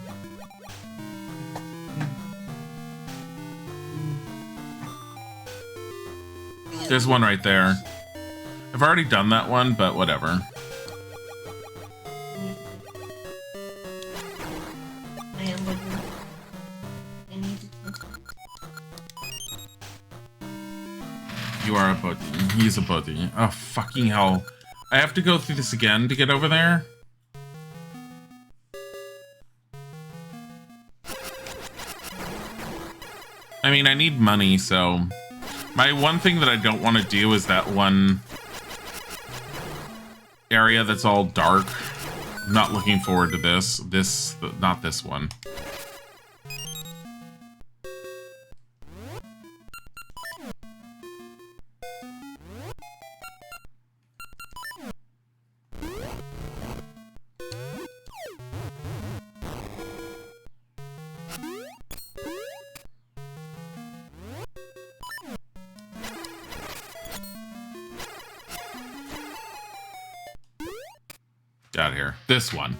There's one right there. I've already done that one, but whatever. You are a buddy. He's a buddy. Oh, fucking hell. I have to go through this again to get over there? I mean, I need money, so... My one thing that I don't want to do is that one area that's all dark. I'm not looking forward to this. Not this one. Out here. This one.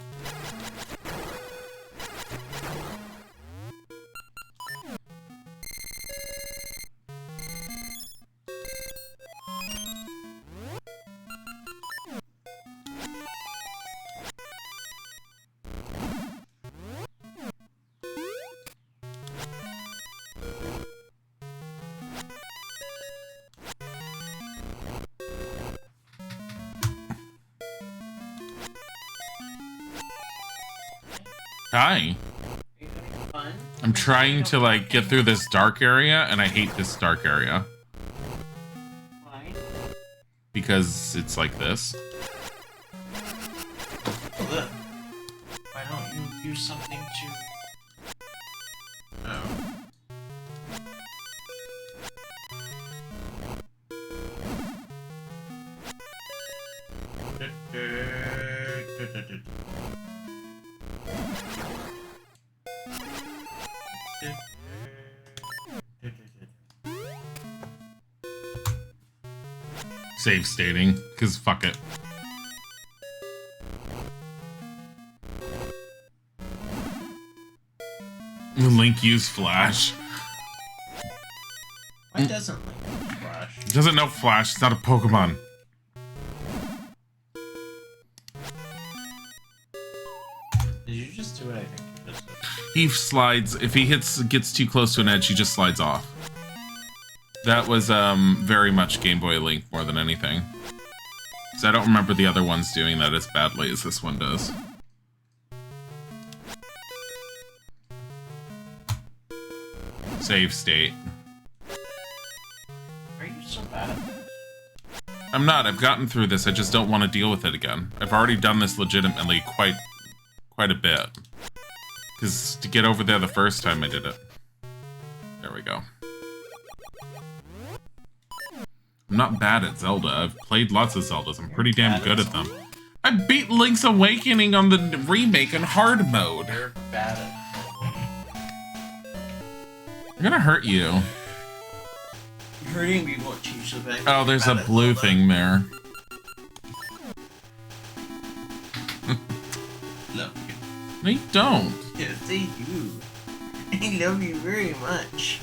Hi. I'm trying to, like, get through this dark area, and I hate this dark area.
Why?
Because it's like this.
Look. Why don't you use something to... Oh.
Save stating, because fuck it. Link use Flash.
Why doesn't Link use Flash?
He doesn't know Flash, it's not a Pokemon.
Did you just do what I think you just did?
He slides, if he gets too close to an edge, he just slides off. That was very much Game Boy Link more than anything. So I don't remember the other ones doing that as badly as this one does. Save state.
Are you so bad at this?
I'm not. I've gotten through this. I just don't want to deal with it again. I've already done this legitimately quite a bit. Because to get over there the first time I did it. There we go. I'm not bad at Zelda. I've played lots of Zeldas. I'm pretty damn good at them. I beat Link's Awakening on the remake in hard mode.
You're bad at
I'm gonna hurt you.
hurting me won't change the fact.
Oh, there's a blue thing there.
Love you.
No, you don't.
Yes, I do. I love you very much.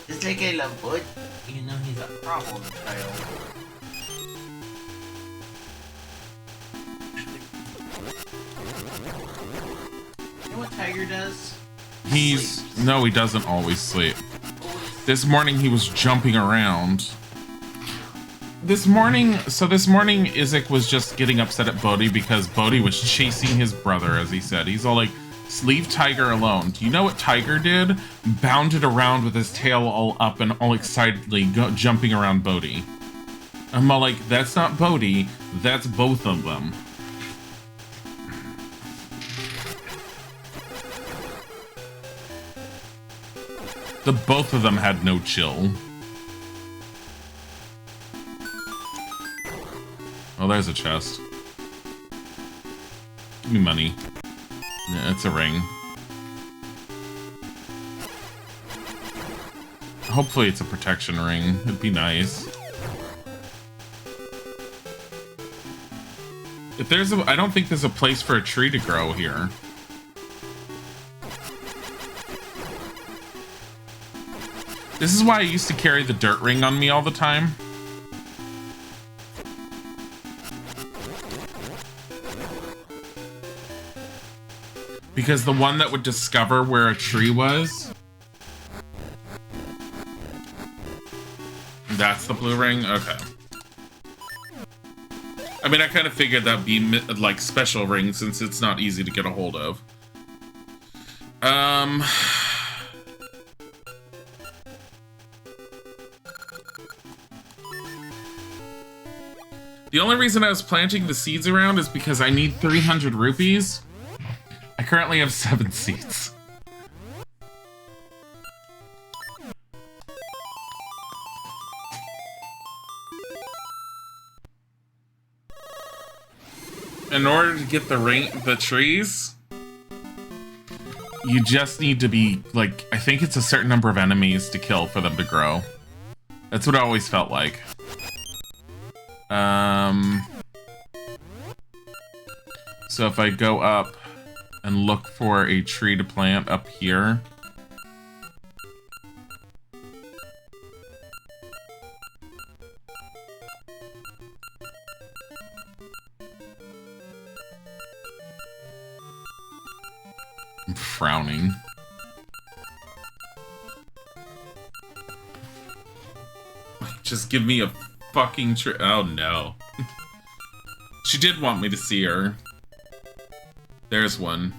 Just like I love Bud. You know he's a problem child. You know what Tiger does?
He's...
Sleeps.
No, he doesn't always sleep. This morning he was jumping around. This morning Isaac was just getting upset at Bodhi because Bodhi was chasing his brother, as he said. He's all like, Leave Tiger alone. Do you know what Tiger did? Bounded around with his tail all up and all excitedly jumping around Bodhi. I'm all like, that's not Bodhi, that's both of them. The both of them had no chill. Oh, there's a chest. Give me money. Yeah, it's a ring. Hopefully it's a protection ring. It'd be nice. If there's a... I don't think there's a place for a tree to grow here. This is why I used to carry the dirt ring on me all the time. Because the one that would discover where a tree was... That's the blue ring? Okay. I mean, I kind of figured that'd be, like, special ring since it's not easy to get a hold of. The only reason I was planting the seeds around is because I need 300 rupees. I currently have 7 seeds. In order to get the trees, you just need to be, like, I think it's a certain number of enemies to kill for them to grow. That's what it always felt like. So if I go up and look for a tree to plant up here. I'm frowning. Just give me a fucking tree. Oh no. She did want me to see her. There's one.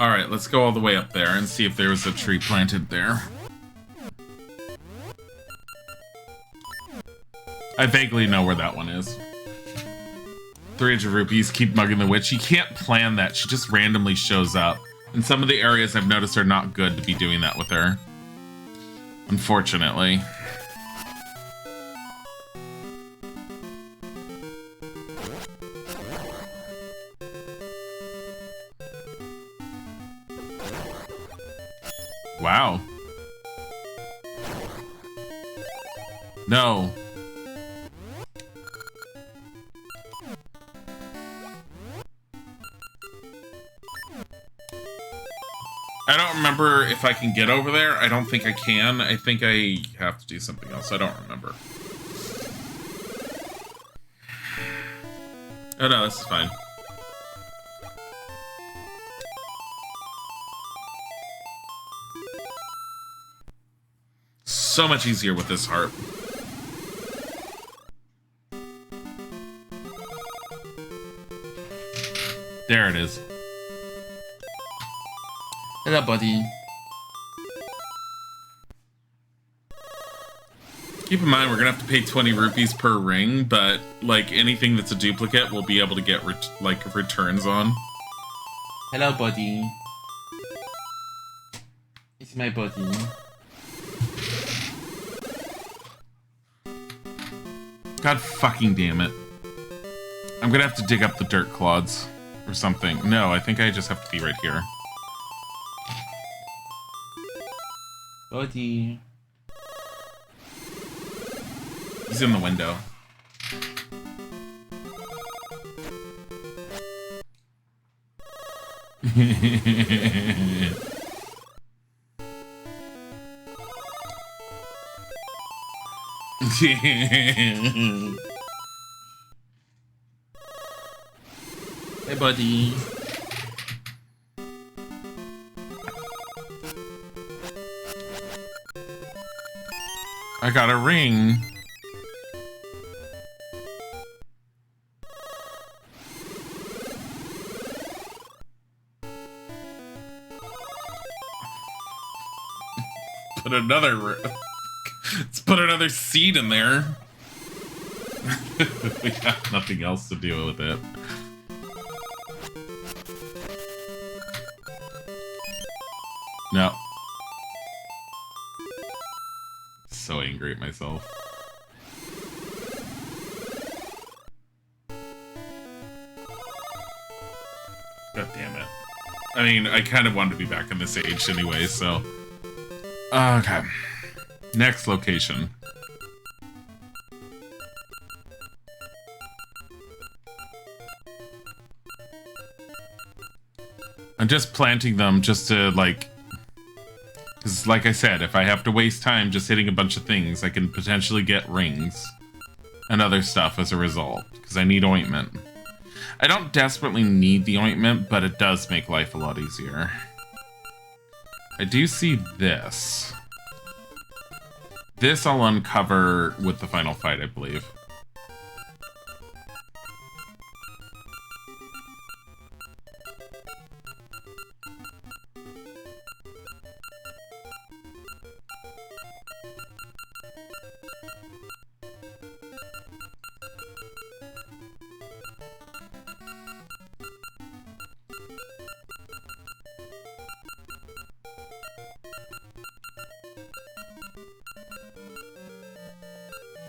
Alright, let's go all the way up there and see if there was a tree planted there. I vaguely know where that one is. 300 rupees, keep mugging the witch. You can't plan that, she just randomly shows up. And some of the areas I've noticed are not good to be doing that with her. Unfortunately. Wow. No. I don't remember if I can get over there. I don't think I can. I think I have to do something else. I don't remember. Oh no, this is fine. So much easier with this harp. There it is. Hello, buddy. Keep in mind, we're gonna have to pay 20 rupees per ring, but, like, anything that's a duplicate, we'll be able to get, returns on. Hello, buddy. It's my buddy. God fucking damn it. I'm gonna have to dig up the dirt clods or something. No, I think I just have to be right here. Buddy. He's in the window. Hey, buddy. I got a ring. put another... Let's put another seed in there. We got nothing else to do with it. No. So angry at myself. God damn it. I mean, I kind of wanted to be back in this age anyway, so... Okay. Next location. I'm just planting them just to, like... Because, like I said, if I have to waste time just hitting a bunch of things, I can potentially get rings and other stuff as a result. Because I need ointment. I don't desperately need the ointment, but it does make life a lot easier. I do see this. This I'll uncover with the final fight, I believe.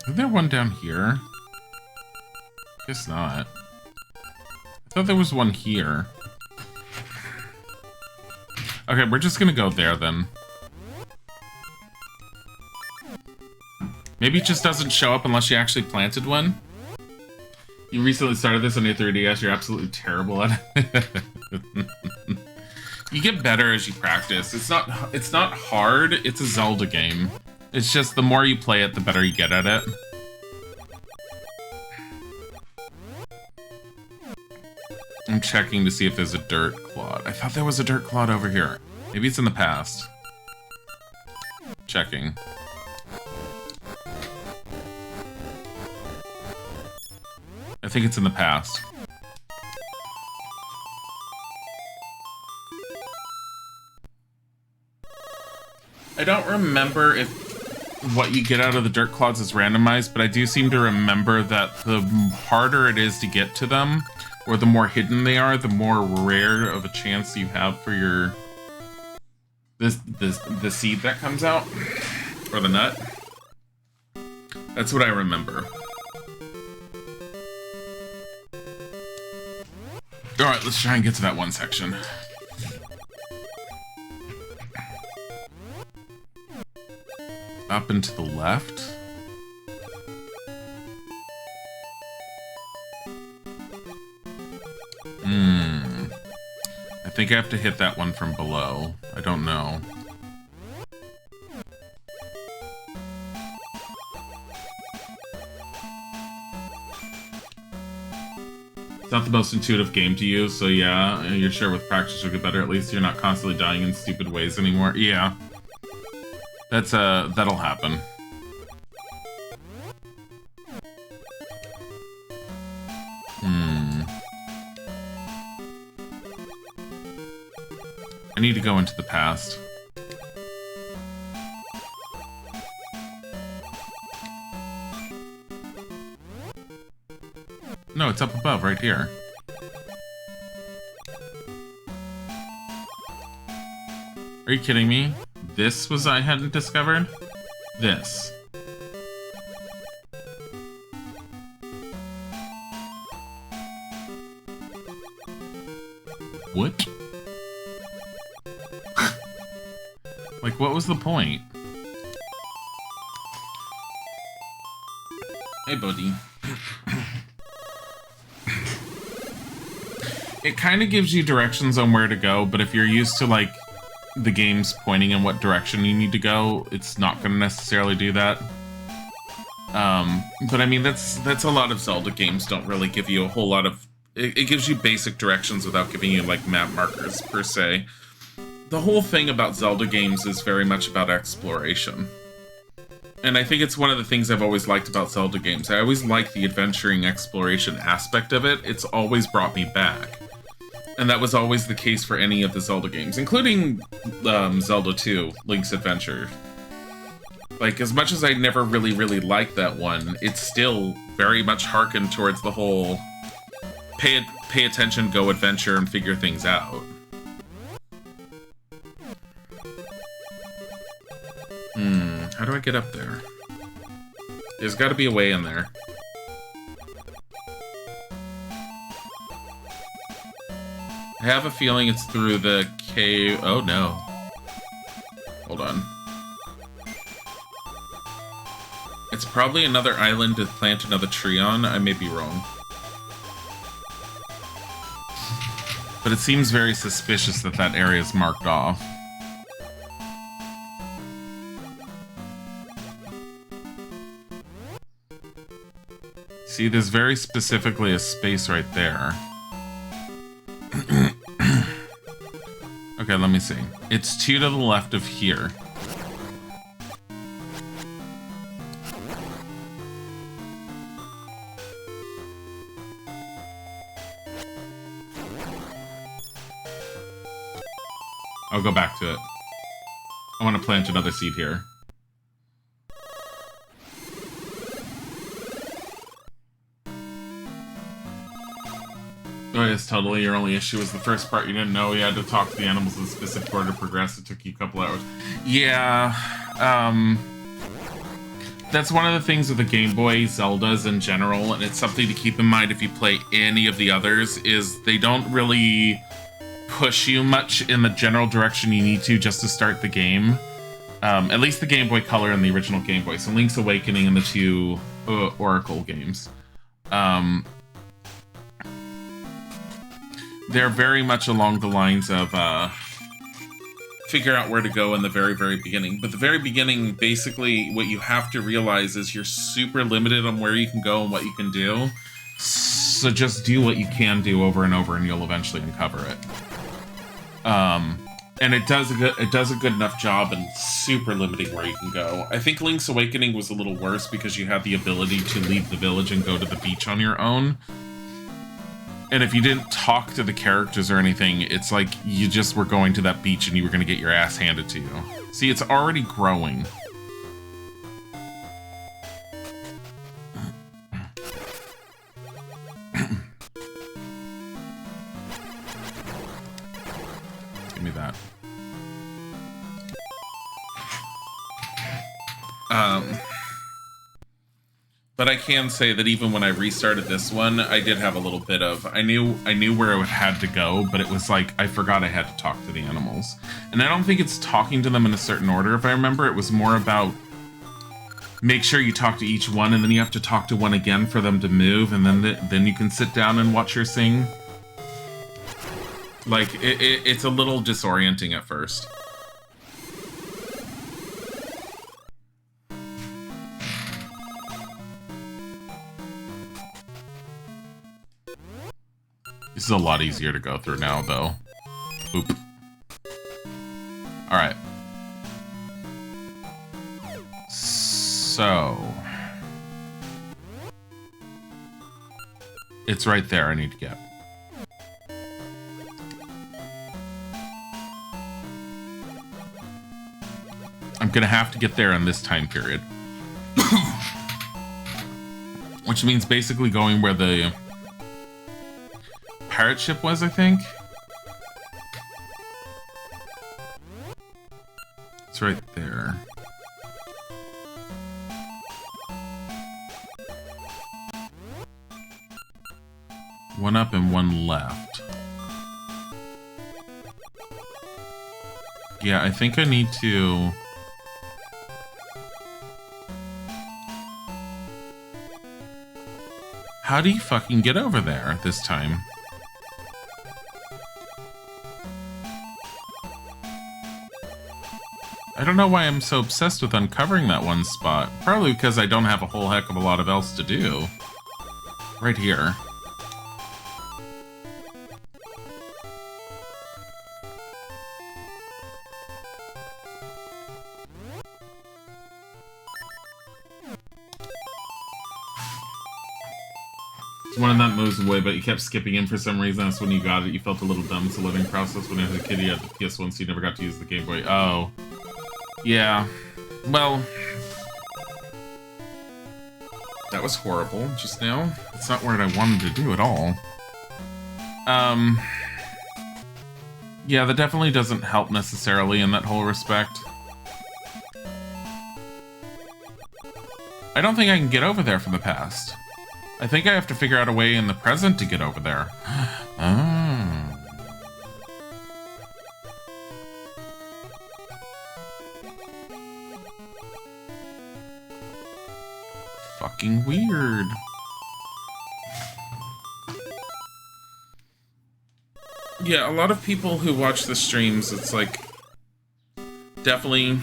Is there one down here? Guess not. I thought there was one here. Okay, we're just gonna go there then. Maybe it just doesn't show up unless you actually planted one. You recently started this on your 3DS, you're absolutely terrible at it. You get better as you practice. It's not hard, it's a Zelda game. It's just the more you play it, the better you get at it. I'm checking to see if there's a dirt clod. I thought there was a dirt clod over here. Maybe it's in the past. Checking. I think it's in the past. I don't remember if what you get out of the dirt clods is randomized, but I do seem to remember that the harder it is to get to them, or the more hidden they are, the more rare of a chance you have for your the seed that comes out, or the nut. That's what I remember. All right, let's try and get to that one section. Up and to the left. I think I have to hit that one from below. I don't know. It's not the most intuitive game to use, so yeah, you're sure with practice you'll get better. At least you're not constantly dying in stupid ways anymore. Yeah. That'll happen. I need to go into the past. No, it's up above, right here. Are you kidding me? This was I hadn't discovered? This. What? Like, what was the point? Hey, buddy. It kind of gives you directions on where to go, but if you're used to, like, the game's pointing in what direction you need to go, it's not going to necessarily do that. But I mean, that's a lot of Zelda games don't really give you a whole lot of... It gives you basic directions without giving you, like, map markers, per se. The whole thing about Zelda games is very much about exploration. And I think it's one of the things I've always liked about Zelda games. I always like the adventuring exploration aspect of it. It's always brought me back. And that was always the case for any of the Zelda games, including Zelda 2, Link's Adventure. Like, as much as I never really liked that one, it's still very much harkened towards the whole pay attention, go adventure, and figure things out. How do I get up there? There's got to be a way in there. I have a feeling it's through the cave. Oh no. Hold on. It's probably another island to plant another tree on. I may be wrong. But it seems very suspicious that that area is marked off. See, there's very specifically a space right there. Okay, let me see. It's 2 to the left of here. I'll go back to it. I want to plant another seed here. Oh, yes, totally. Your only issue was the first part. You didn't know you had to talk to the animals in a specific order to progress. It took you a couple hours. Yeah, that's one of the things with the Game Boy Zeldas in general, and it's something to keep in mind if you play any of the others, is they don't really push you much in the general direction you need to just to start the game. At least the Game Boy Color and the original Game Boy. So Link's Awakening and the 2 Oracle games. They're very much along the lines of figure out where to go in the very beginning. But the very beginning, basically, what you have to realize is you're super limited on where you can go and what you can do. So just do what you can do over and over, and you'll eventually uncover it. And it does a good enough job in super limiting where you can go. I think Link's Awakening was a little worse because you had the ability to leave the village and go to the beach on your own. And if you didn't talk to the characters or anything, it's like you just were going to that beach and you were going to get your ass handed to you. See, it's already growing. Give me that. But I can say that even when I restarted this one, I did have a little bit of... I knew where it had to go, but it was like, I forgot I had to talk to the animals. And I don't think it's talking to them in a certain order, if I remember. It was more about... Make sure you talk to each one, and then you have to talk to one again for them to move, and then you can sit down and watch her sing. Like, it's a little disorienting at first. This is a lot easier to go through now, though. Oop. Alright. So... It's right there I need to get. I'm gonna have to get there in this time period. Which means basically going where the pirate ship was, I think. It's right there. One up and one left. Yeah, I think I need to... How do you fucking get over there this time? I don't know why I'm so obsessed with uncovering that one spot. Probably because I don't have a whole heck of a lot of else to do. Right here. One of them moves away, but you kept skipping in for some reason. That's when you got it. You felt a little dumb. It's a learning process. When I was a kid, you had the PS1, so you never got to use the Game Boy. Oh. Yeah. Well, That was horrible just now. It's not what I wanted to do at all. Yeah, that definitely doesn't help necessarily in that whole respect. I don't think I can get over there from the past. I think I have to figure out a way in the present to get over there. Oh. Fucking weird. Yeah, a lot of people who watch the streams, it's like, definitely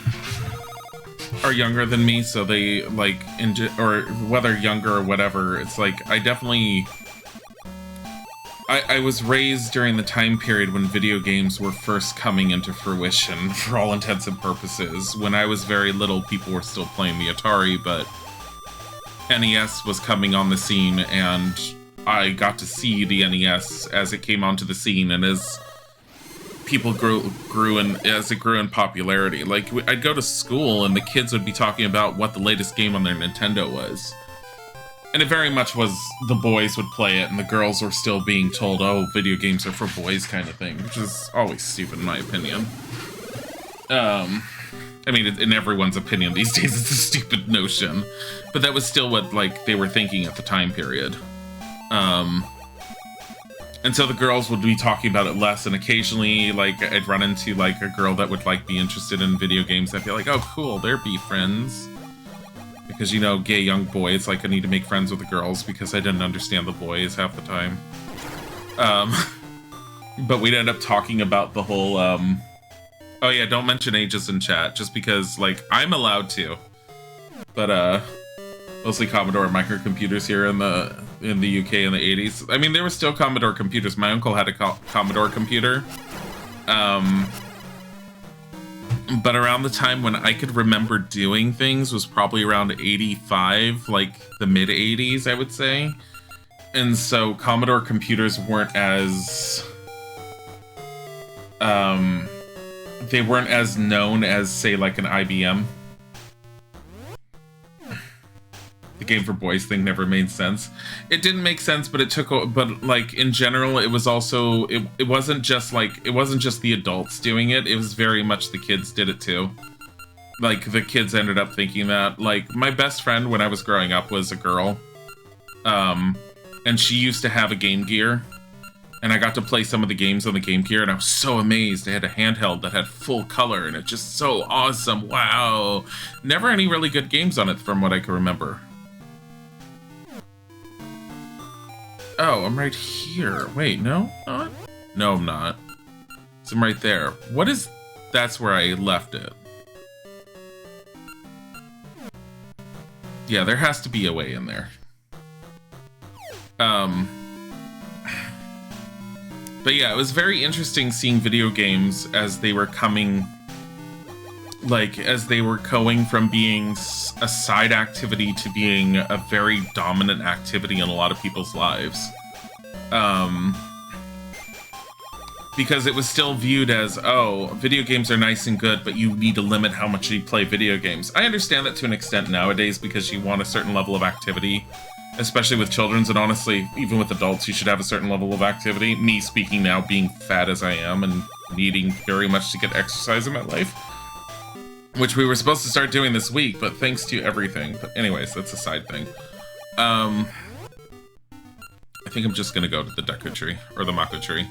are younger than me, so they, like, or whether younger or whatever, it's like, I definitely... I was raised during the time period when video games were first coming into fruition, for all intents and purposes. When I was very little, people were still playing the Atari, but NES was coming on the scene, and I got to see the NES as it came onto the scene, and as people grew as it grew in popularity. Like, I'd go to school, and the kids would be talking about what the latest game on their Nintendo was. And it very much was the boys would play it, and the girls were still being told, oh, video games are for boys kind of thing, which is always stupid in my opinion. I mean, in everyone's opinion these days, it's a stupid notion. But that was still what, like, they were thinking at the time period. And so the girls would be talking about it less, and occasionally, like, I'd run into, like, a girl that would, like, be interested in video games. I'd be like, oh, cool, they're be friends. Because, you know, gay young boys, like, I need to make friends with the girls because I didn't understand the boys half the time. But we'd end up talking about the whole, oh yeah, don't mention ages in chat, just because, like, I'm allowed to. But, mostly Commodore microcomputers here in the UK in the 80s. I mean, there were still Commodore computers. My uncle had a Commodore computer. But around the time when I could remember doing things was probably around 85, like the mid-80s, I would say. And so Commodore computers weren't as... they weren't as known as, say, like an IBM. The game for boys thing never made sense. It didn't make sense, but it took, but like in general, it was also, it wasn't just like, it wasn't just the adults doing it. It was very much the kids did it too. Like the kids ended up thinking that, like, my best friend when I was growing up was a girl. And she used to have a Game Gear. And I got to play some of the games on the Game Gear, and I was so amazed. They had a handheld that had full color, and it's just so awesome. Wow. Never any really good games on it from what I can remember. Oh, I'm right here. Wait, no? Not? No, I'm not. So I'm right there. What is... That's where I left it. Yeah, there has to be a way in there. But yeah, it was very interesting seeing video games as they were coming... Like, as they were going from being a side activity to being a very dominant activity in a lot of people's lives. Because it was still viewed as, oh, video games are nice and good, but you need to limit how much you play video games. I understand that to an extent nowadays because you want a certain level of activity, especially with children's, and honestly, even with adults, you should have a certain level of activity. Me speaking now, being fat as I am and needing very much to get exercise in my life. Which we were supposed to start doing this week, but thanks to everything. But anyways, that's a side thing. I think I'm just gonna go to the Deku tree, or the Mako tree.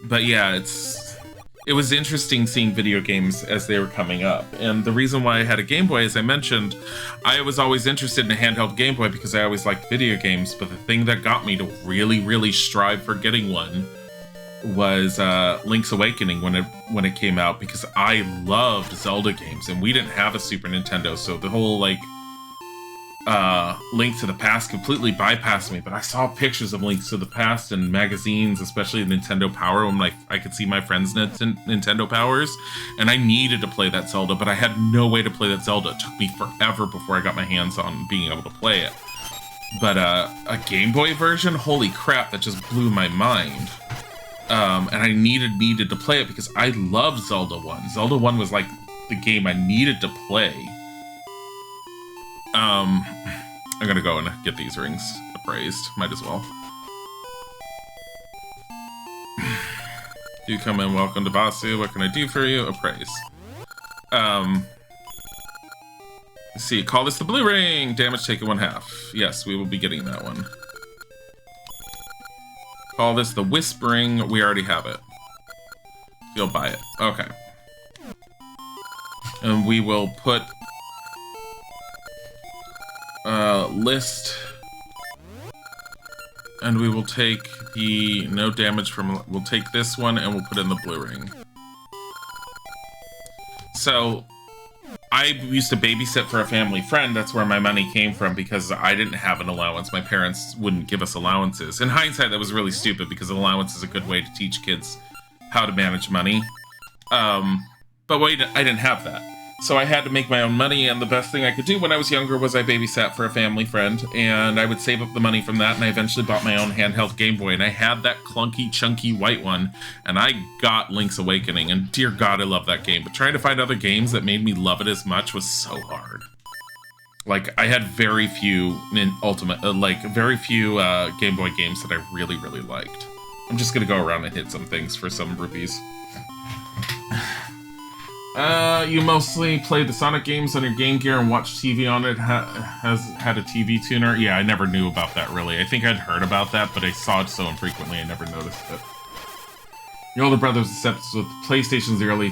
But yeah, it was interesting seeing video games as they were coming up. And the reason why I had a Game Boy, as I mentioned, I was always interested in a handheld Game Boy because I always liked video games, but the thing that got me to really, really strive for getting one was Link's Awakening when it came out, because I loved Zelda games, and we didn't have a Super Nintendo, so the whole, like, Link to the Past completely bypassed me. But I saw pictures of Links to the Past in magazines, especially Nintendo Power, when I could see my friends' Nintendo Powers, and I needed to play that Zelda, but I had no way to play that Zelda. It took me forever before I got my hands on being able to play it. But a Game Boy version, holy crap, that just blew my mind. And I needed to play it because I loved Zelda 1. Zelda 1 was like the game I needed to play. I'm gonna go and get these rings appraised. Might as well. Do come in, welcome to Basu. What can I do for you? Appraise. Let's see, call this the blue ring. Damage taken 1/2. Yes, we will be getting that one. Call this the whispering. We already have it. You'll buy it. Okay. And we will put list, and we will take the no damage from, we'll take this one and we'll put in the blue ring. So I used to babysit for a family friend. That's where my money came from, because I didn't have an allowance. My parents wouldn't give us allowances. In hindsight, that was really stupid, because an allowance is a good way to teach kids how to manage money. But wait, I didn't have that. So I had to make my own money, and the best thing I could do when I was younger was I babysat for a family friend, and I would save up the money from that, and I eventually bought my own handheld Game Boy, and I had that clunky, chunky white one, and I got Link's Awakening, and dear God, I love that game, but trying to find other games that made me love it as much was so hard. Like, I had very few Game Boy games that I really, really liked. I'm just gonna go around and hit some things for some rupees. You mostly play the Sonic games on your Game Gear and watch TV on it. Has had a TV tuner? Yeah, I never knew about that, really. I think I'd heard about that, but I saw it so infrequently I never noticed it. Your older brother was obsessed with PlayStation's early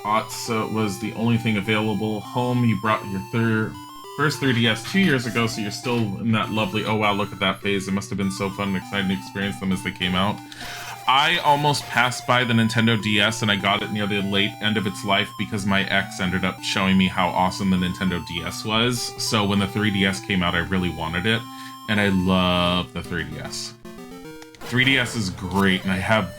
aughts, so it was the only thing available. Home, you brought your first 3DS 2 years ago, so you're still in that lovely, oh wow, look at that phase. It must have been so fun and exciting to experience them as they came out. I almost passed by the Nintendo DS, and I got it near the late end of its life because my ex ended up showing me how awesome the Nintendo DS was. So when the 3DS came out, I really wanted it, and I love the 3DS. 3DS is great, and I have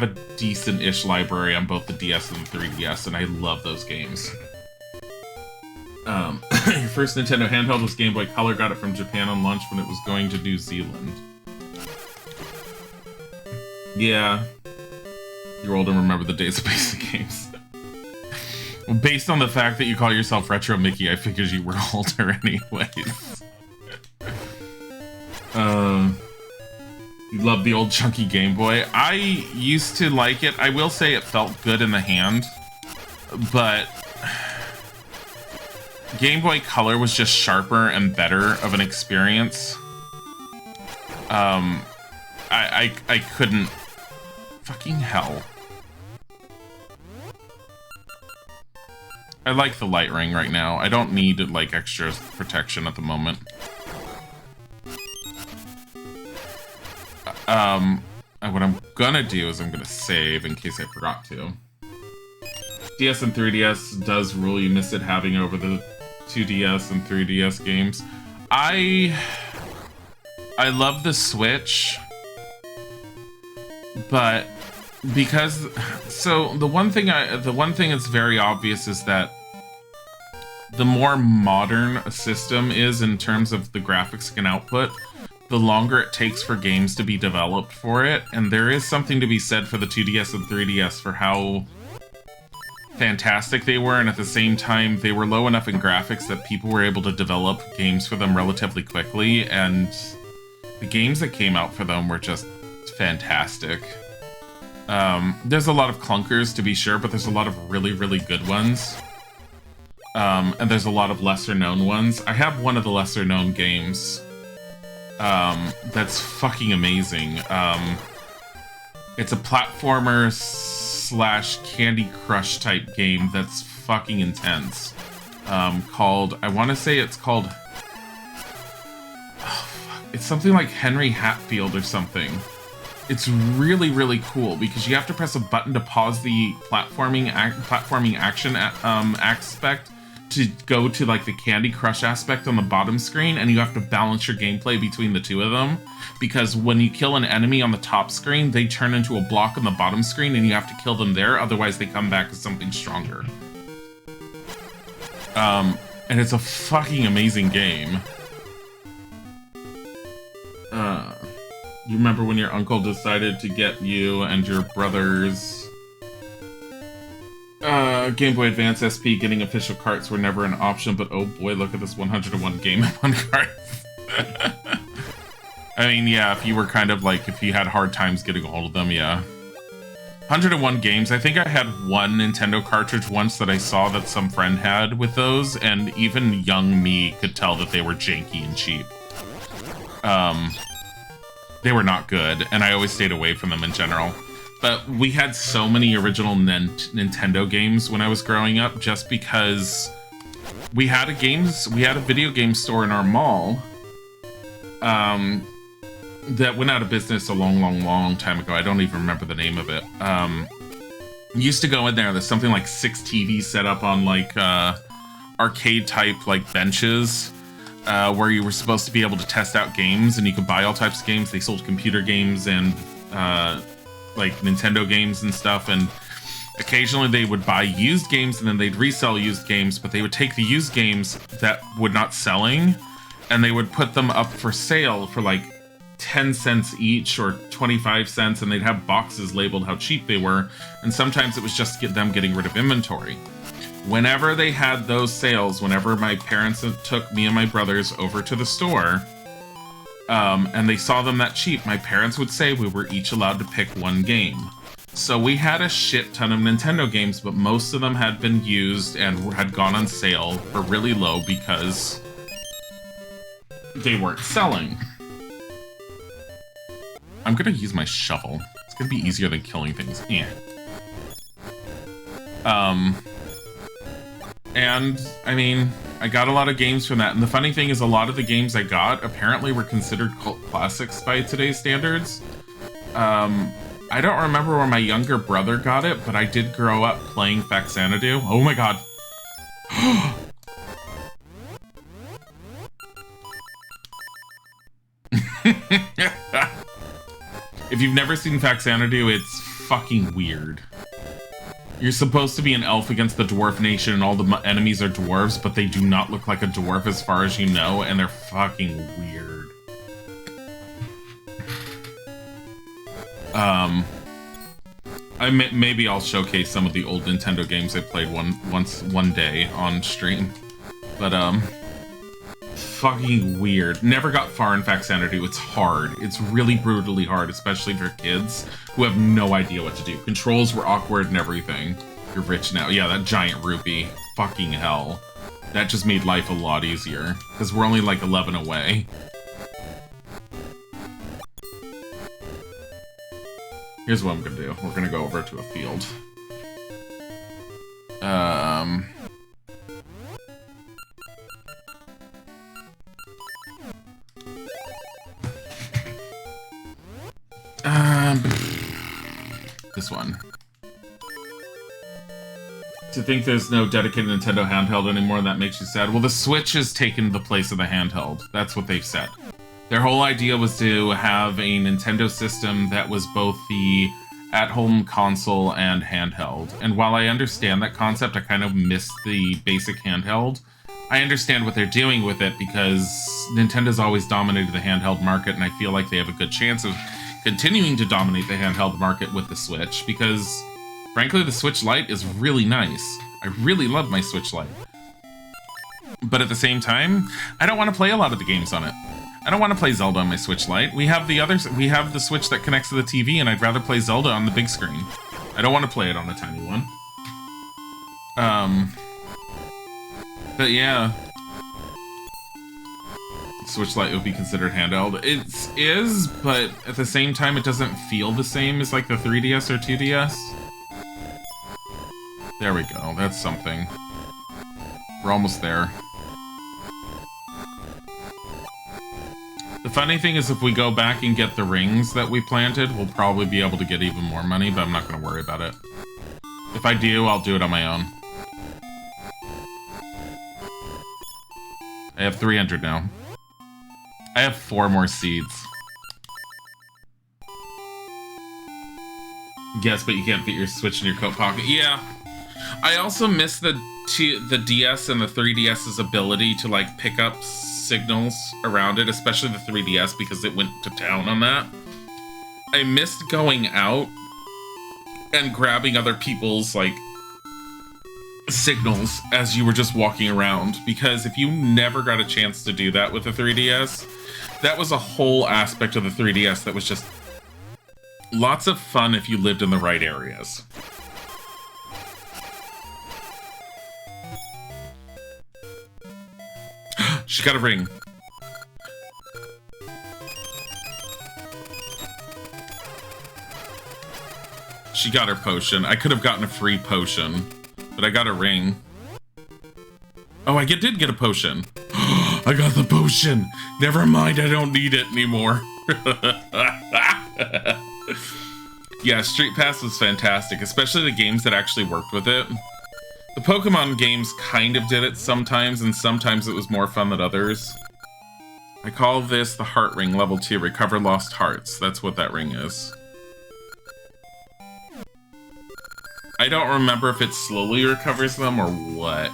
a decent-ish library on both the DS and the 3DS, and I love those games. Your first Nintendo handheld was Game Boy Color. Got it from Japan on launch when it was going to New Zealand. Yeah. You're old and remember the days of basic games. Well, based on the fact that you call yourself Retro Mickey, I figured you were older anyways. You love the old chunky Game Boy. I used to like it. I will say it felt good in the hand, but Game Boy Color was just sharper and better of an experience. I couldn't... Fucking hell. I like the light ring right now. I don't need, like, extra protection at the moment. What I'm gonna do is I'm gonna save in case I forgot to. DS and 3DS does rule. You miss it having over the 2DS and 3DS games. I love the Switch, but because the one thing that's very obvious is that the more modern a system is in terms of the graphics it can output, the longer it takes for games to be developed for it. And there is something to be said for the 2DS and 3DS for how fantastic they were, and at the same time they were low enough in graphics that people were able to develop games for them relatively quickly, and the games that came out for them were just fantastic. There's a lot of clunkers to be sure, but there's a lot of really, really good ones. And there's a lot of lesser known ones. I have one of the lesser known games that's fucking amazing. It's a platformer / Candy Crush type game that's fucking intense. Called, I want to say it's called, it's something like Henry Hatfield or something. It's really, really cool because you have to press a button to pause the platforming action aspect to go to like the Candy Crush aspect on the bottom screen, and you have to balance your gameplay between the two of them, because when you kill an enemy on the top screen, they turn into a block on the bottom screen and you have to kill them there, otherwise they come back as something stronger. And it's a fucking amazing game. You remember when your uncle decided to get you and your brothers... Game Boy Advance SP getting official carts were never an option, but oh boy, look at this 101 Game in one cart. I mean, yeah, if you were kind of like, if you had hard times getting a hold of them, yeah. 101 games. I think I had one Nintendo cartridge once that I saw that some friend had with those, and even young me could tell that they were janky and cheap. They were not good, and I always stayed away from them in general. But we had so many original Nintendo games when I was growing up, just because we had a video game store in our mall that went out of business a long time ago. I don't even remember the name of it. You used to go in there, there's something like 6 TVs set up on like arcade type like benches where you were supposed to be able to test out games, and you could buy all types of games. They sold computer games and like Nintendo games and stuff, and occasionally they would buy used games and then they'd resell used games, but they would take the used games that would not selling and they would put them up for sale for like 10 cents each or 25 cents, and they'd have boxes labeled how cheap they were, and sometimes it was just them getting rid of inventory. Whenever they had those sales, whenever my parents took me and my brothers over to the store, and they saw them that cheap, my parents would say we were each allowed to pick one game. So we had a shit ton of Nintendo games, but most of them had been used and had gone on sale for really low because they weren't selling. I'm gonna use my shovel. It's gonna be easier than killing things. Yeah. And, I mean, I got a lot of games from that. And the funny thing is, a lot of the games I got apparently were considered cult classics by today's standards. I don't remember where my younger brother got it, but I did grow up playing Faxanadu. Oh my god. If you've never seen Faxanadu, it's fucking weird. You're supposed to be an elf against the dwarf nation, and all the enemies are dwarves, but they do not look like a dwarf as far as you know, and they're fucking weird. Maybe I'll showcase some of the old Nintendo games I played one day on stream, but fucking weird. Never got far in Faxanadu. It's hard. It's really brutally hard, especially for kids who have no idea what to do. Controls were awkward and everything. You're rich now. Yeah, that giant rupee. Fucking hell. That just made life a lot easier, because we're only like 11 away. Here's what I'm gonna do. We're gonna go over to a field. This one. To think there's no dedicated Nintendo handheld anymore, that makes you sad. Well, the Switch has taken the place of the handheld. That's what they've said. Their whole idea was to have a Nintendo system that was both the at-home console and handheld. And while I understand that concept, I kind of miss the basic handheld. I understand what they're doing with it because Nintendo's always dominated the handheld market, and I feel like they have a good chance of continuing to dominate the handheld market with the Switch, because frankly the Switch Lite is really nice. I really love my Switch Lite. But at the same time, I don't want to play a lot of the games on it. I don't want to play Zelda on my Switch Lite. We have the Switch that connects to the TV, and I'd rather play Zelda on the big screen. I don't want to play it on a tiny one. But yeah. Switch Lite would be considered handheld. It is, but at the same time, it doesn't feel the same as like the 3DS or 2DS. There we go. That's something. We're almost there. The funny thing is, if we go back and get the rings that we planted, we'll probably be able to get even more money, but I'm not going to worry about it. If I do, I'll do it on my own. I have 300 now. I have 4 more seeds. Yes, but you can't fit your Switch in your coat pocket. Yeah. I also miss the DS and the 3DS's ability to like pick up signals around it, especially the 3DS, because it went to town on that. I missed going out and grabbing other people's like signals as you were just walking around, because if you never got a chance to do that with the 3DS, that was a whole aspect of the 3DS that was just lots of fun if you lived in the right areas. She got a ring. She got her potion. I could have gotten a free potion, but I got a ring. Oh, I did get a potion. I got the potion. Never mind, I don't need it anymore. Yeah, Street Pass was fantastic, especially the games that actually worked with it. The Pokemon games kind of did it sometimes, and sometimes it was more fun than others. I call this the Heart Ring, level 2, recover lost hearts. That's what that ring is. I don't remember if it slowly recovers them or what.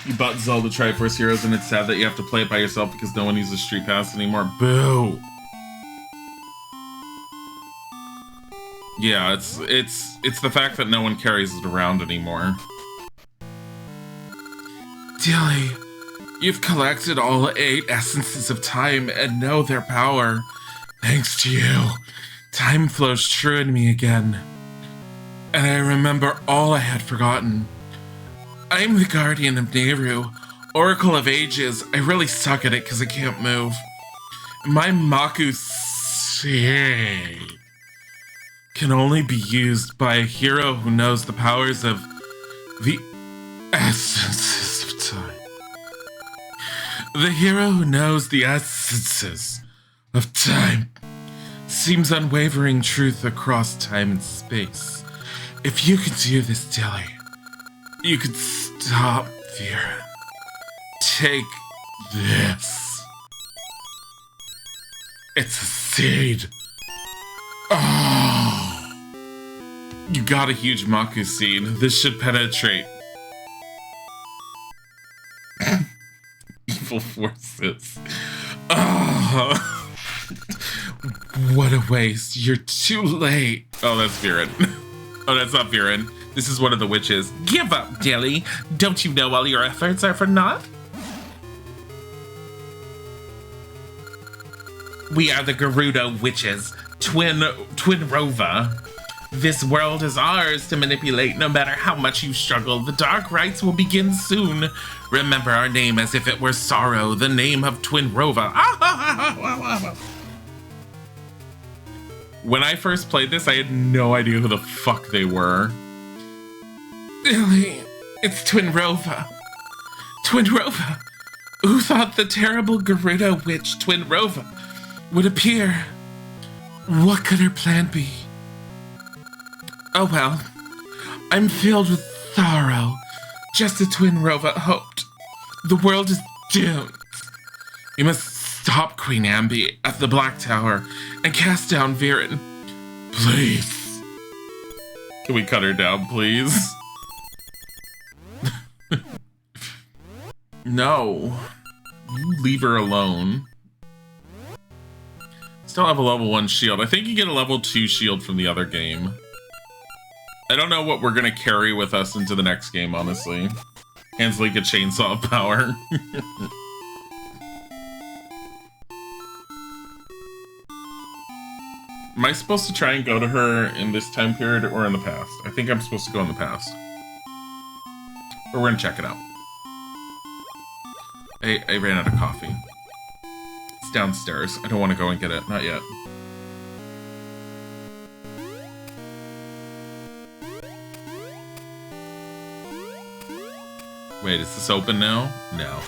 You bought Zelda Triforce Heroes and it's sad that you have to play it by yourself because no one uses Street Pass anymore. Boo! Yeah, it's the fact that no one carries it around anymore.
Dilly, you've collected all 8 essences of time and know their power. Thanks to you, time flows true in me again. And I remember all I had forgotten. I'm the guardian of Nehru, Oracle of Ages. I really suck at it because I can't move. My Maku can only be used by a hero who knows the powers of the essences of time. The hero who knows the essences of time seems unwavering truth across time and space. If you could do this, Dilly, you could stop fear. Take this. It's a seed. Oh.
You got a huge Maku seed. This should penetrate evil forces. Oh.
What a waste. You're too late.
Oh, that's Viren. Oh, that's not Viren. This is one of the witches.
Give up, Dilly. Don't you know all your efforts are for naught? We are the Gerudo witches, Twin Rova. This world is ours to manipulate no matter how much you struggle. The dark rites will begin soon. Remember our name as if it were sorrow, the name of Twin Rova.
When I first played this, I had no idea who the fuck they were.
Dilly, it's Twin Rova. Twin Rova. Who thought the terrible Gerudo witch Twin Rova would appear? What could her plan be? Oh well, I'm filled with sorrow, just as Twin Rova hoped. The world is doomed. You must stop Queen Ambi at the Black Tower and cast down Viren. Please.
Can we cut her down, please? No. You leave her alone. Still have a level 1 shield. I think you get a level 2 shield from the other game. I don't know what we're gonna carry with us into the next game, honestly. Hansley get chainsaw power. Am I supposed to try and go to her in this time period or in the past? I think I'm supposed to go in the past. But we're gonna check it out. I ran out of coffee. It's downstairs. I don't want to go and get it. Not yet. Wait, is this open now? No.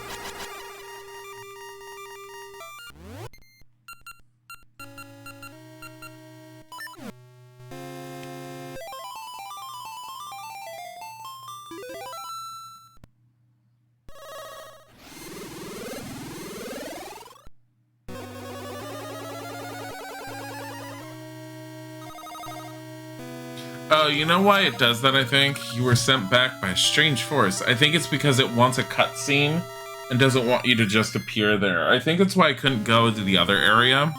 Oh, you know why it does that, I think? You were sent back by a strange force. I think it's because it wants a cutscene and doesn't want you to just appear there. I think that's why I couldn't go to the other area.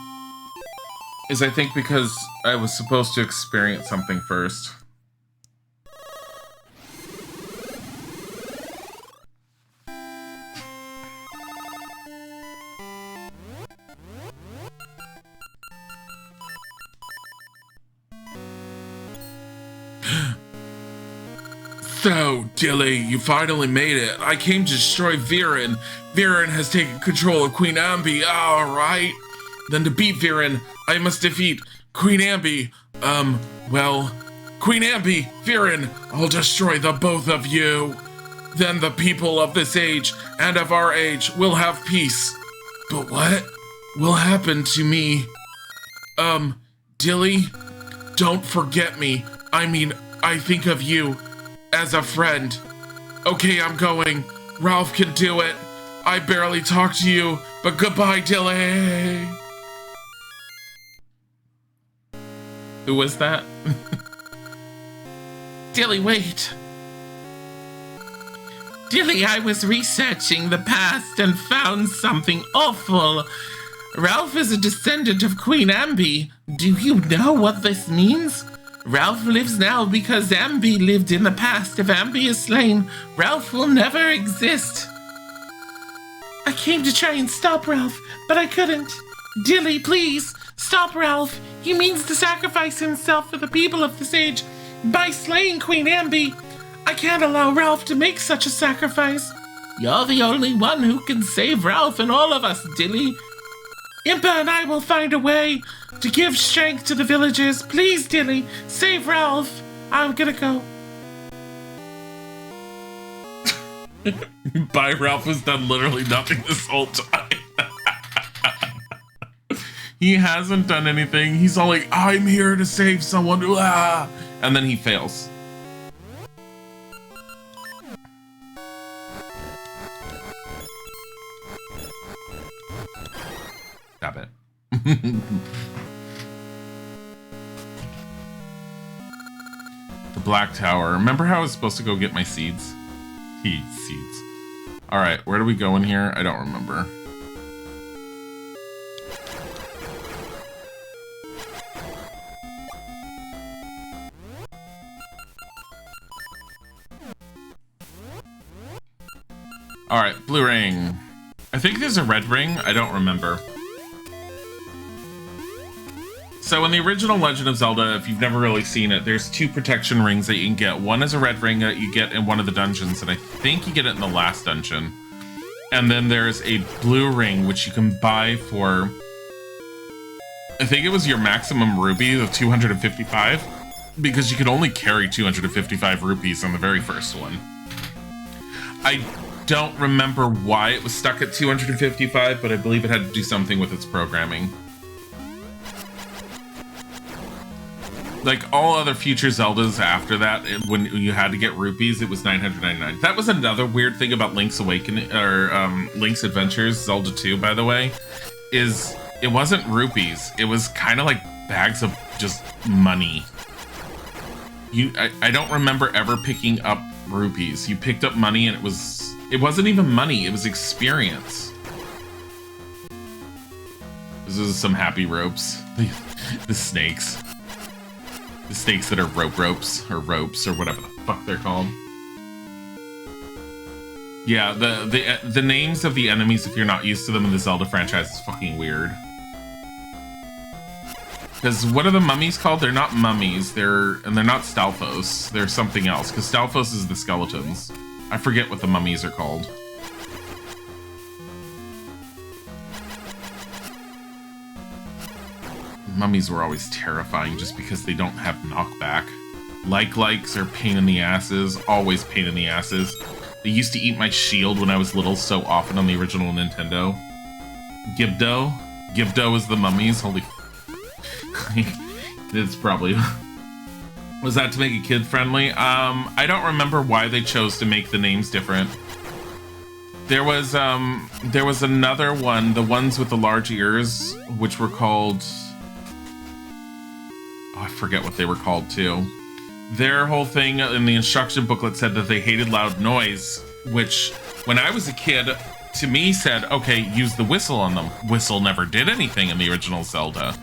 is I think because I was supposed to experience something first.
So, Dilly, you finally made it. I came to destroy Viren. Viren has taken control of Queen Ambi. Alright. Then to beat Viren, I must defeat Queen Ambi. Well, Queen Ambi, Viren, I'll destroy the both of you. Then the people of this age and of our age will have peace. But what will happen to me? Dilly, don't forget me. I mean, I think of you as a friend. Okay, I'm going. Ralph can do it. I barely talked to you, but goodbye, Dilly.
Who was that?
Dilly, wait. Dilly, I was researching the past and found something awful. Ralph is a descendant of Queen Ambi. Do you know what this means? Ralph lives now because Ambi lived in the past. If Ambi is slain, Ralph will never exist. I came to try and stop Ralph, but I couldn't. Dilly, please, stop Ralph. He means to sacrifice himself for the people of this age by slaying Queen Ambi. I can't allow Ralph to make such a sacrifice. You're the only one who can save Ralph and all of us, Dilly. Impa and I will find a way to give strength to the villagers. Please, Dilly, save Ralph. I'm gonna go.
Bye, Ralph has done literally nothing this whole time. He hasn't done anything. He's all like, I'm here to save someone. Ah! And then he fails. Stop it. The Black Tower. Remember how I was supposed to go get my seeds? Seeds. Alright, where do we go in here? I don't remember. Alright, blue ring. I think there's a red ring. I don't remember. So in the original Legend of Zelda, if you've never really seen it, there's two protection rings that you can get. One is a red ring that you get in one of the dungeons, and I think you get it in the last dungeon. And then there's a blue ring, which you can buy for, I think it was your maximum rupee of 255, because you could only carry 255 rupees on the very first one. I don't remember why it was stuck at 255, but I believe it had to do something with its programming. Like all other future Zeldas after that, when you had to get rupees, it was 999. That was another weird thing about Link's Awakening, or Link's Adventures, Zelda 2, by the way, is it wasn't rupees. It was kind of like bags of just money. I don't remember ever picking up rupees. You picked up money and it wasn't even money, it was experience. This is some happy ropes. The snakes. The snakes that are ropes, or whatever the fuck they're called. Yeah, the names of the enemies, if you're not used to them in the Zelda franchise, is fucking weird. Because what are the mummies called? They're not mummies, they're not Stalfos. They're something else, because Stalfos is the skeletons. I forget what the mummies are called. Mummies were always terrifying just because they don't have knockback. Likes are pain in the asses, always pain in the asses. They used to eat my shield when I was little so often on the original Nintendo. Gibdo is the mummies. Holy it's probably was that to make it kid friendly? I don't remember why they chose to make the names different. There was another one, the ones with the large ears, which were called, I forget what they were called too. Their whole thing in the instruction booklet said that they hated loud noise, which when I was a kid, to me said, okay, use the whistle on them. Whistle never did anything in the original Zelda.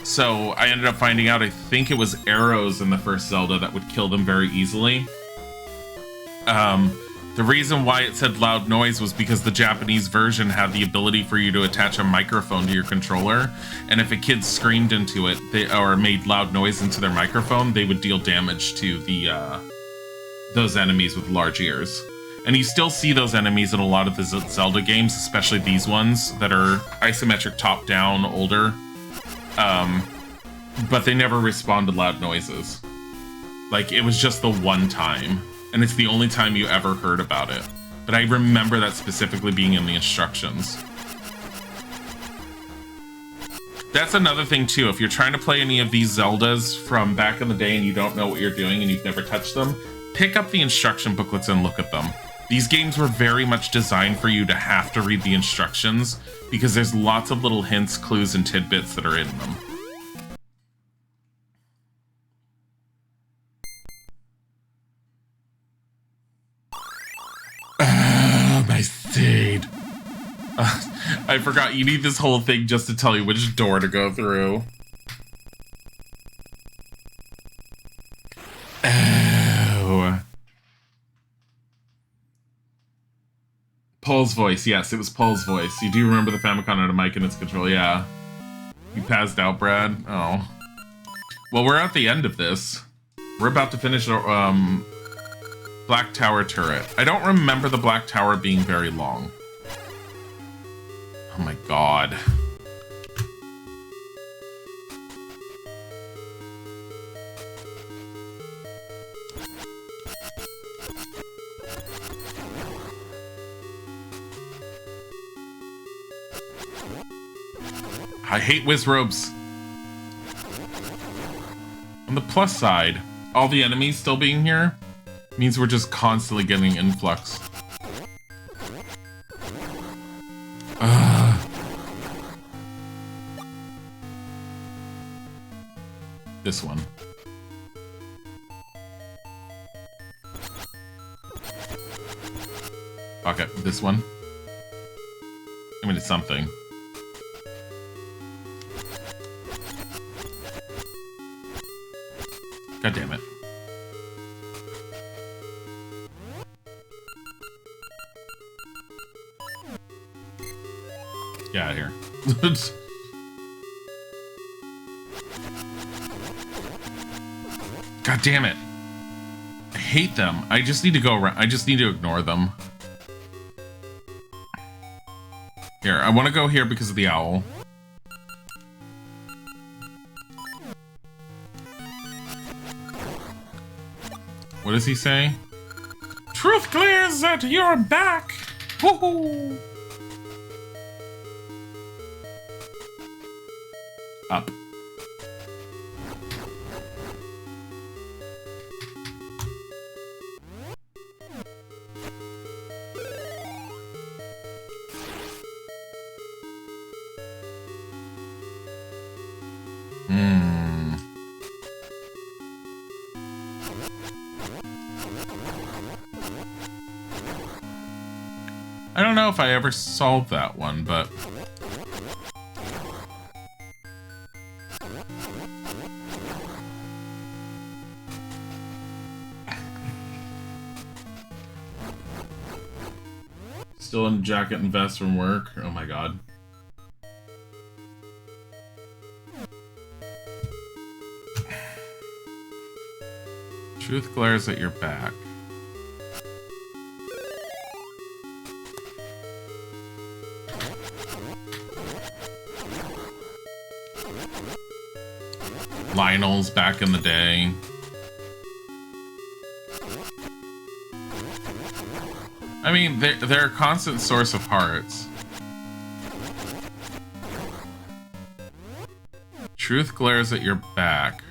So I ended up finding out, I think it was arrows in the first Zelda that would kill them very easily. The reason why it said loud noise was because the Japanese version had the ability for you to attach a microphone to your controller, and if a kid screamed into it or made loud noise into their microphone, they would deal damage to the those enemies with large ears. And you still see those enemies in a lot of the Zelda games, especially these ones that are isometric top-down, older. But they never respond to loud noises. Like, it was just the one time. And it's the only time you ever heard about it. But I remember that specifically being in the instructions. That's another thing, too. If you're trying to play any of these Zeldas from back in the day and you don't know what you're doing and you've never touched them, pick up the instruction booklets and look at them. These games were very much designed for you to have to read the instructions because there's lots of little hints, clues, and tidbits that are in them. My seed. I forgot you need this whole thing just to tell you which door to go through. Oh. Paul's voice. Yes, it was Paul's voice. You do remember the Famicom had a mic in its control, yeah. You passed out, Brad? Oh. Well, we're at the end of this. We're about to finish Black Tower turret. I don't remember the Black Tower being very long. Oh my god. I hate whiz robes. On the plus side, all the enemies still being here means we're just constantly getting influx. This one. Okay, this one. I mean, it's something. God damn it. Get out of here. God damn it. I hate them. I just need to go around. I just need to ignore them. Here, I want to go here because of the owl. What does he say? Truth clears that you're back! Woohoo! Up. I don't know if I ever solved that one, but... Still in jacket and vest from work? Oh my god. Truth glares at your back. Lionel's back in the day. I mean, they're a constant source of hearts. Truth glares at your back.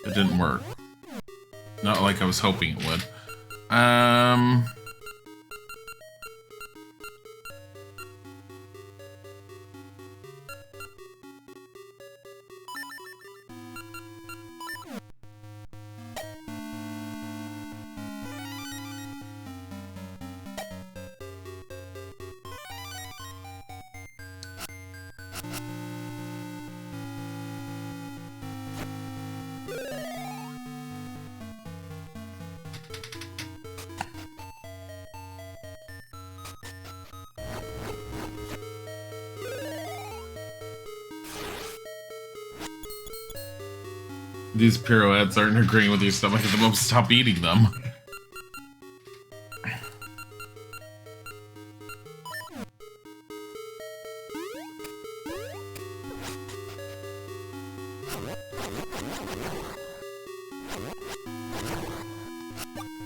It didn't work. Not like I was hoping it would. These pirouettes aren't agreeing with your stomach at the moment. Stop eating them.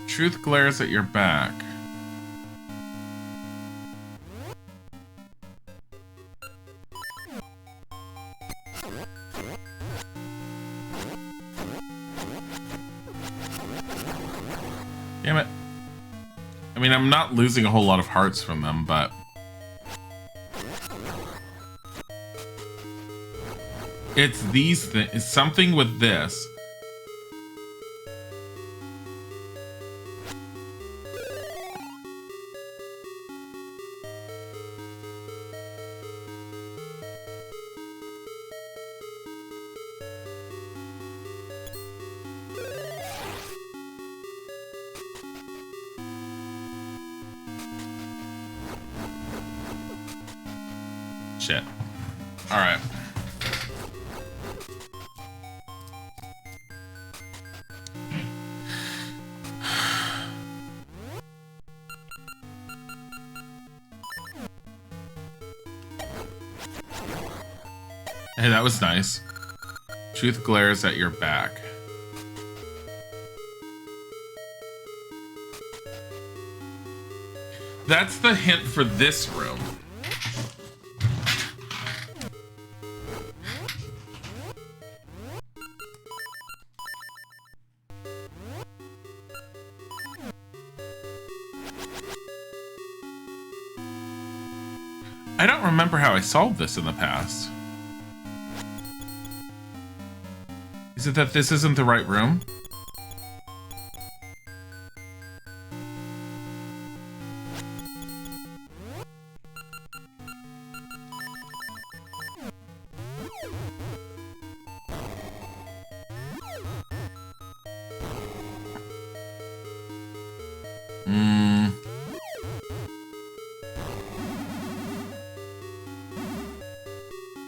Truth glares at your back. Damn it. I mean, I'm not losing a whole lot of hearts from them, but... It's these things. It's something with this. Shit. Alright. Hey, that was nice. Truth glares at your back. That's the hint for this room. I don't remember how I solved this in the past. Is it that this isn't the right room?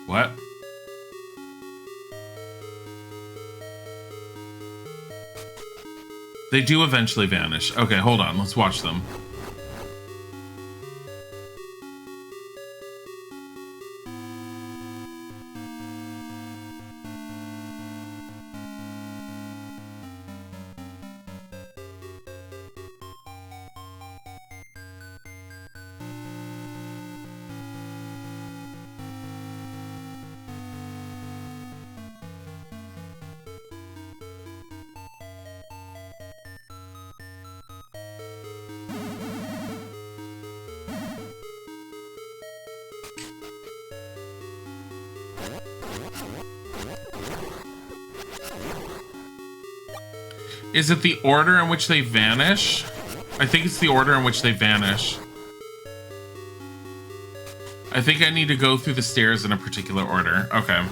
What? They do eventually vanish. Okay, hold on. Let's watch them. Is it the order in which they vanish? I think it's the order in which they vanish. I think I need to go through the stairs in a particular order. Okay.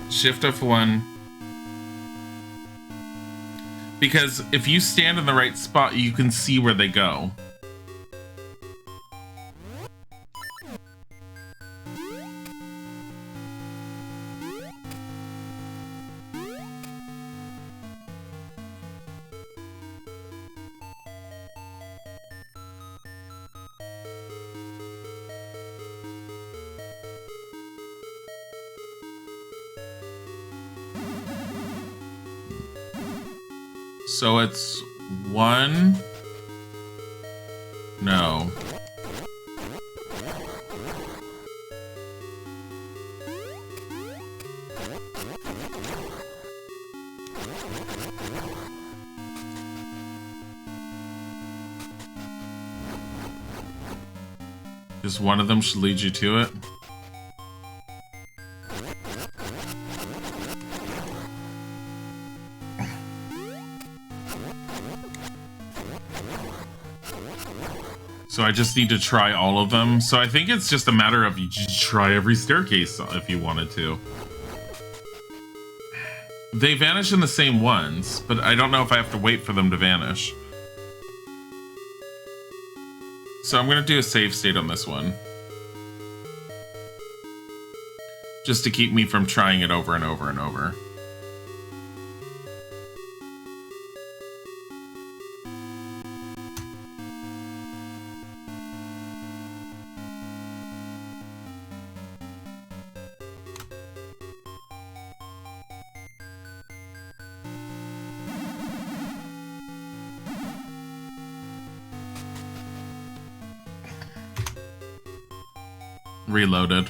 Shift F1. Because if you stand in the right spot, you can see where they go. So it's 1. No. Because one of them should lead you to it. So I just need to try all of them. So I think it's just a matter of you just try every staircase if you wanted to. They vanish in the same ones, but I don't know if I have to wait for them to vanish. So I'm gonna do a save state on this one. Just to keep me from trying it over and over and over. Reloaded.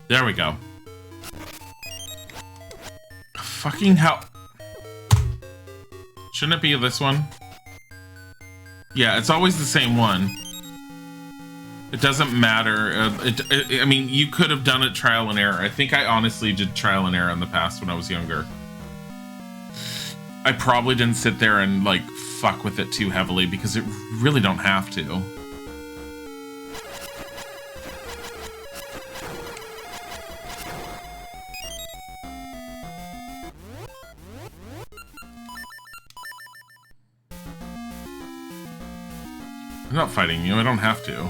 There we go. Fucking hell. Shouldn't it be this one? Yeah, it's always the same one. It doesn't matter. I mean, you could have done it trial and error. I think I honestly did trial and error in the past when I was younger. I probably didn't sit there and, like, fuck with it too heavily because it really don't have to. I'm not fighting you. I don't have to.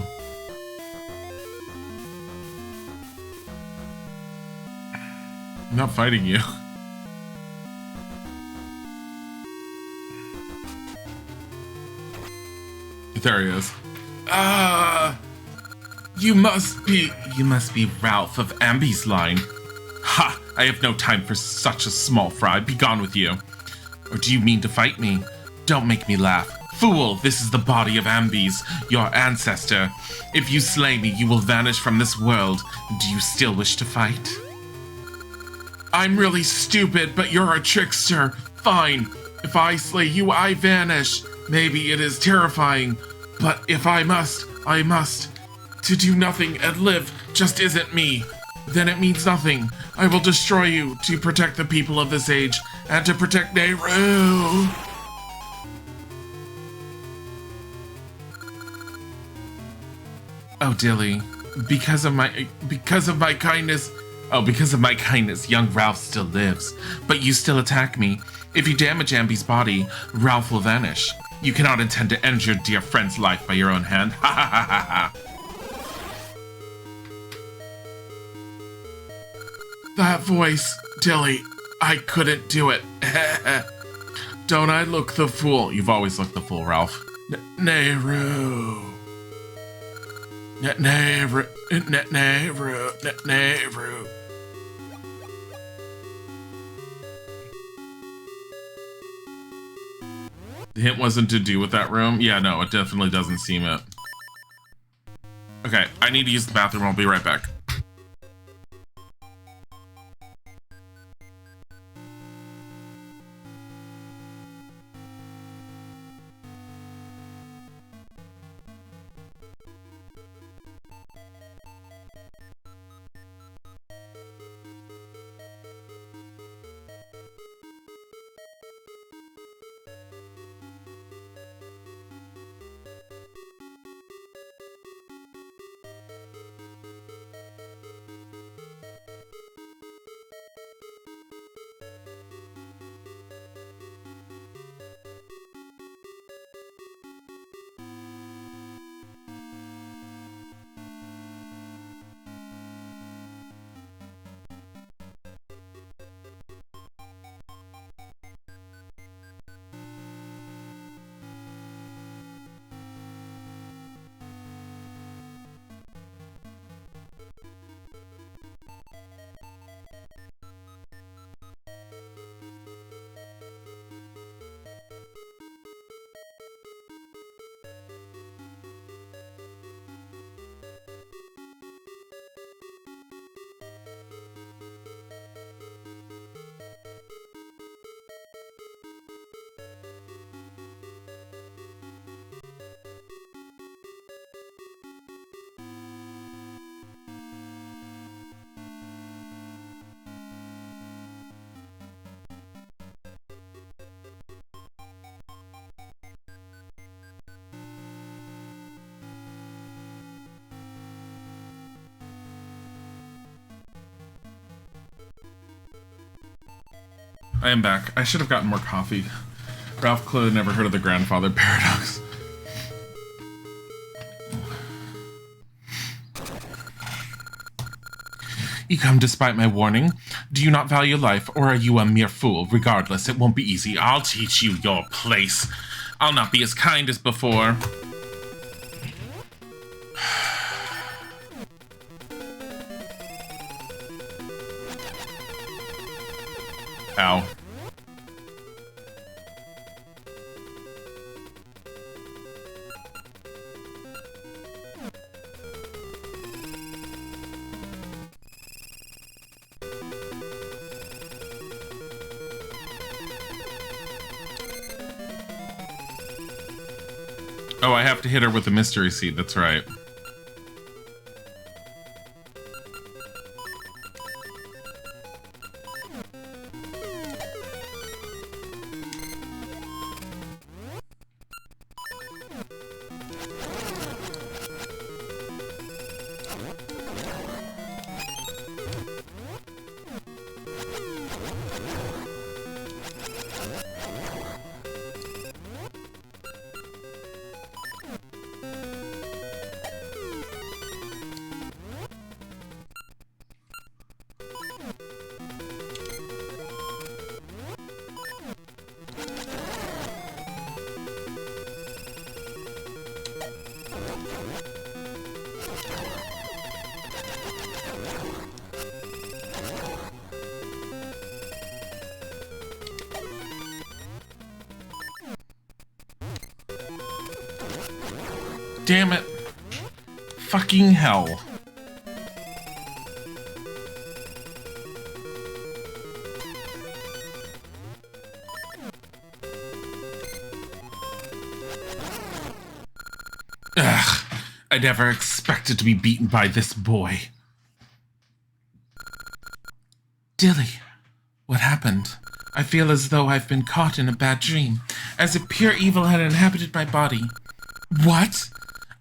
I'm not fighting you. There he is. You must be Ralph of Ambi's line. Ha! I have no time for such a small fry. Be gone with you. Or do you mean to fight me? Don't make me laugh. Fool, this is the body of Ambi's, your ancestor. If you slay me, you will vanish from this world. Do you still wish to fight? I'm really stupid, but you're a trickster. Fine. If I slay you, I vanish. Maybe it is terrifying, but if I must, I must. To do nothing and live just isn't me. Then it means nothing. I will destroy you to protect the people of this age and to protect Nehru. Oh, Dilly, because of my kindness. Oh, because of my kindness, young Ralph still lives. But you still attack me. If you damage Ambi's body, Ralph will vanish. You cannot intend to end your dear friend's life by your own hand. Ha ha ha ha ha. That voice, Dilly, I couldn't do it. Don't I look the fool? You've always looked the fool, Ralph. Nehru. Nehru. Nehru. The hint wasn't to do with that room? Yeah, no, it definitely doesn't seem it. Okay, I need to use the bathroom. I'll be right back. I am back. I should have gotten more coffee. Ralph clearly never heard of the grandfather paradox. You come despite my warning. Do you not value life, or are you a mere fool? Regardless, it won't be easy. I'll teach you your place. I'll not be as kind as before. Ow. Oh, I have to hit her with the mystery seed, that's right. Damn it. Fucking hell. Ugh. I never expected to be beaten by this boy. Dilly, what happened? I feel as though I've been caught in a bad dream, as if pure evil had inhabited my body. What?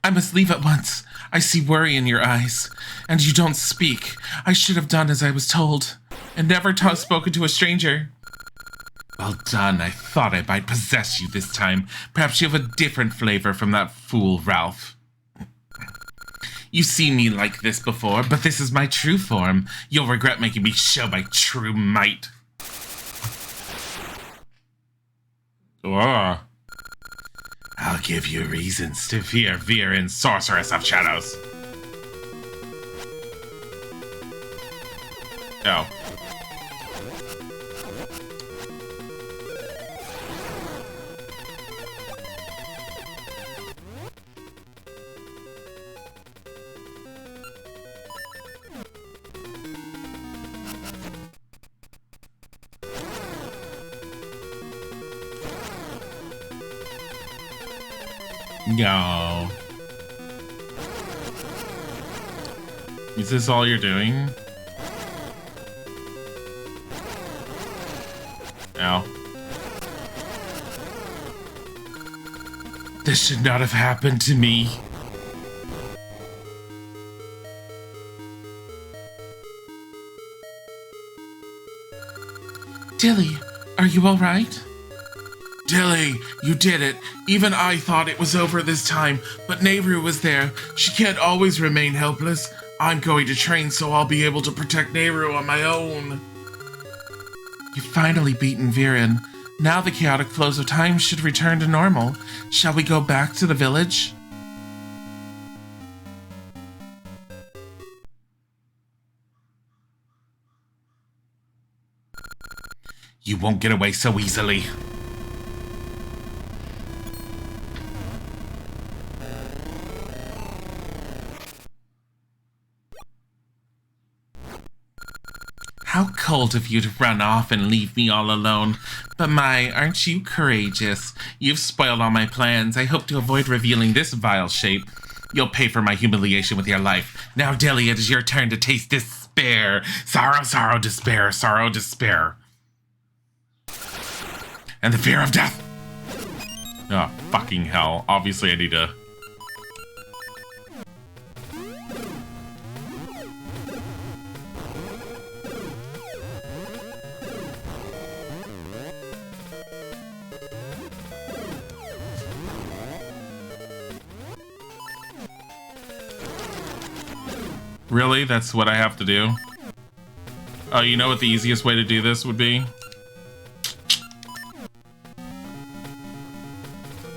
I must leave at once. I see worry in your eyes, and you don't speak. I should have done as I was told, and never spoken to a stranger. Well done. I thought I might possess you this time. Perhaps you have a different flavor from that fool Ralph. You've seen me like this before, but this is my true form. You'll regret making me show my true might. Ugh. I'll give you reasons to fear Viren, Sorceress of Shadows. Oh. No. Is this all you're doing? Ow. This should not have happened to me. Dilly, are you all right? Dilly, you did it. Even I thought it was over this time, but Nehru was there. She can't always remain helpless. I'm going to train so I'll be able to protect Nehru on my own. You've finally beaten Viren. Now the chaotic flows of time should return to normal. Shall we go back to the village? You won't get away so easily. How cold of you to run off and leave me all alone. But my, aren't you courageous? You've spoiled all my plans. I hope to avoid revealing this vile shape. You'll pay for my humiliation with your life. Now, Dilly, it is your turn to taste despair. Sorrow, sorrow, despair, sorrow, despair. And the fear of death. Oh, fucking hell. Obviously, I need to... Really? That's what I have to do? Oh, you know what the easiest way to do this would be?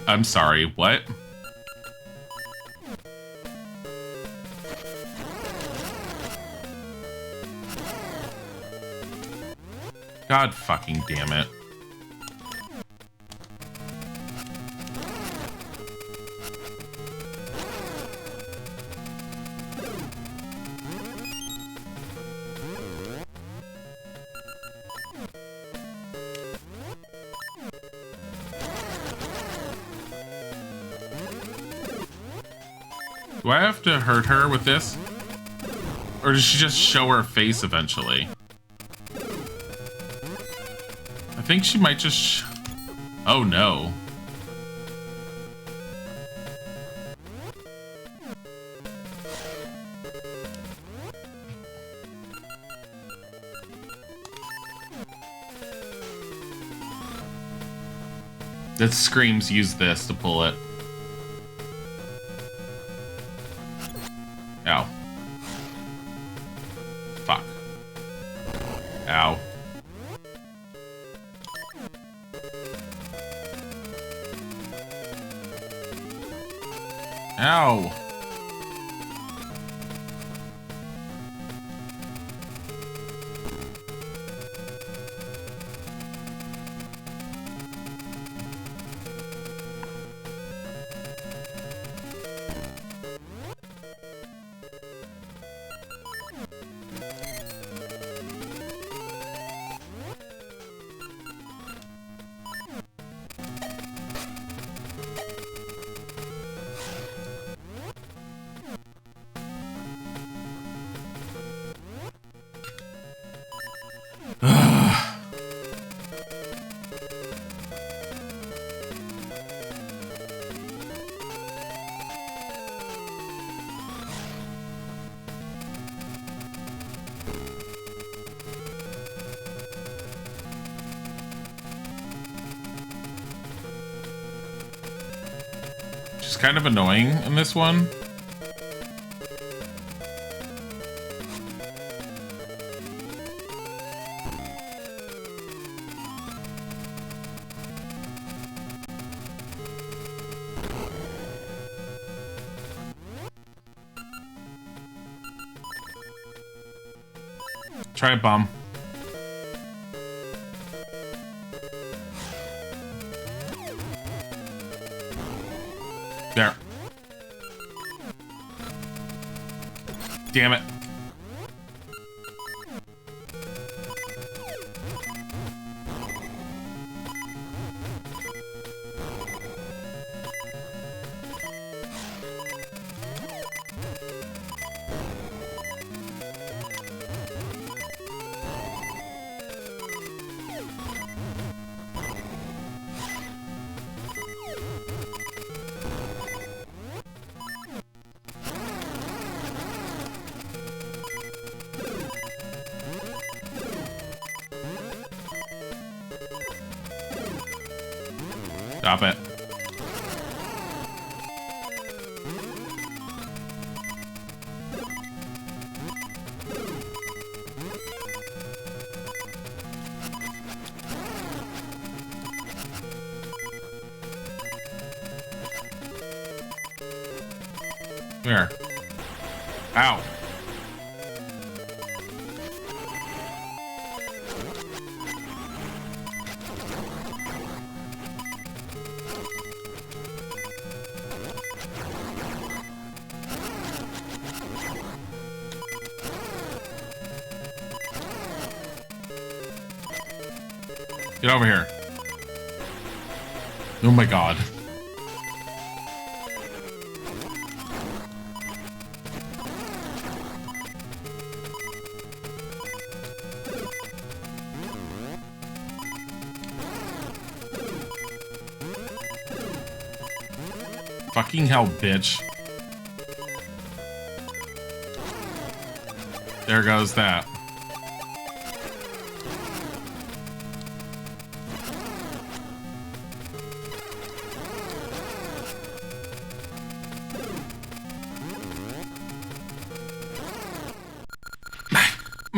I'm sorry, what? God fucking damn it. Do I have to hurt her with this? Or does she just show her face eventually? I think she might just... Oh no. That screams use this to pull it. Ow. Fuck. Ow. Ow. She's kind of annoying in this one. Try a bomb. There. Damn it. Stop it. Where? Ow. Get over here. Oh my god. Fucking hell, bitch. There goes that.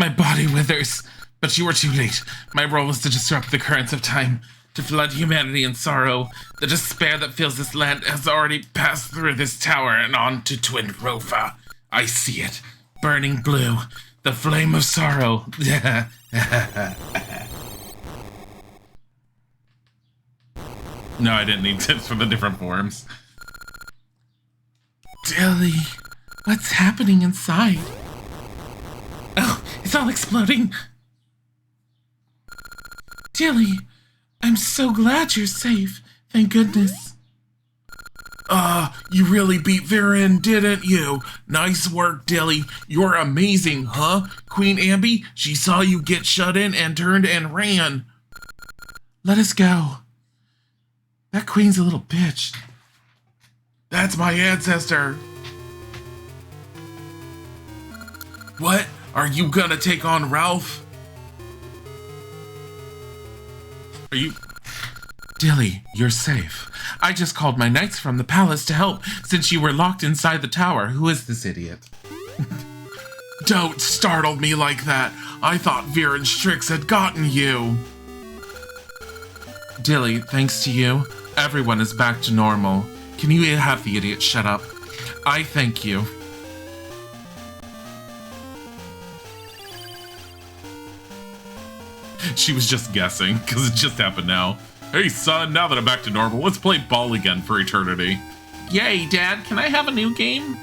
My body withers, but you were too late. My role was to disrupt the currents of time, to flood humanity in sorrow. The despair that fills this land has already passed through this tower and on to Twin Rofa. I see it, burning blue, the flame of sorrow.
No, I didn't need tips for the different forms.
Dilly, what's happening inside? Oh, it's all exploding. Dilly, I'm so glad you're safe. Thank goodness. You really beat Viren, didn't you? Nice work, Dilly. You're amazing, huh? Queen Ambi, she saw you get shut in and turned and ran. Let us go. That queen's a little bitch. That's my ancestor. What? Are you gonna take on Ralph?
Are you...
Dilly, you're safe. I just called my knights from the palace to help since you were locked inside the tower. Who is this idiot? Don't startle me like that. I thought Viren's tricks had gotten you. Dilly, thanks to you, everyone is back to normal. Can you have the idiot shut up? I thank you.
She was just guessing, because it just happened now. Hey son, now that I'm back to normal, let's play ball again for eternity.
Yay, Dad, can I have a new game?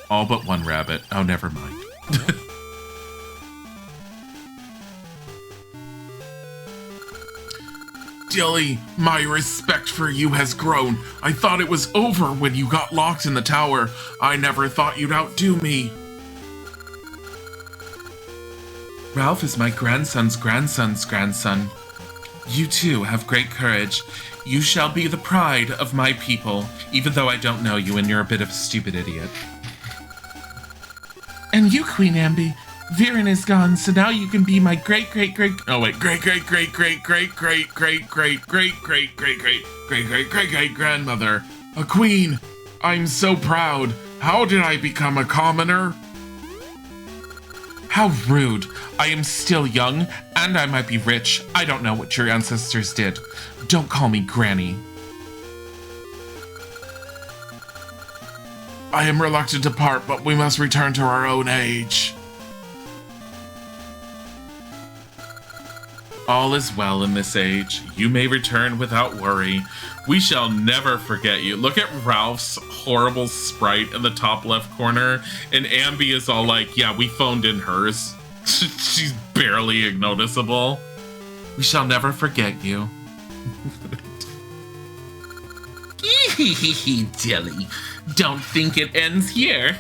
All but one rabbit. Oh, never mind.
Dilly, my respect for you has grown. I thought it was over when you got locked in the tower. I never thought you'd outdo me. Ralph is my grandson's grandson's grandson. You too have great courage. You shall be the pride of my people, even though I don't know you and you're a bit of a stupid idiot. And you, Queen Ambi, Viren is gone, so now you can be my great grandmother. A queen. I'm so proud. How did I become a commoner? How rude. I am still young, and I might be rich. I don't know what your ancestors did. Don't call me Granny. I am reluctant to part, but we must return to our own age.
All is well in this age. You may return without worry. We shall never forget you. Look at Ralph's horrible sprite in the top left corner, and Ambi is all like, yeah, we phoned in hers. She's barely noticeable.
We shall never forget you. Dilly, don't think it ends here.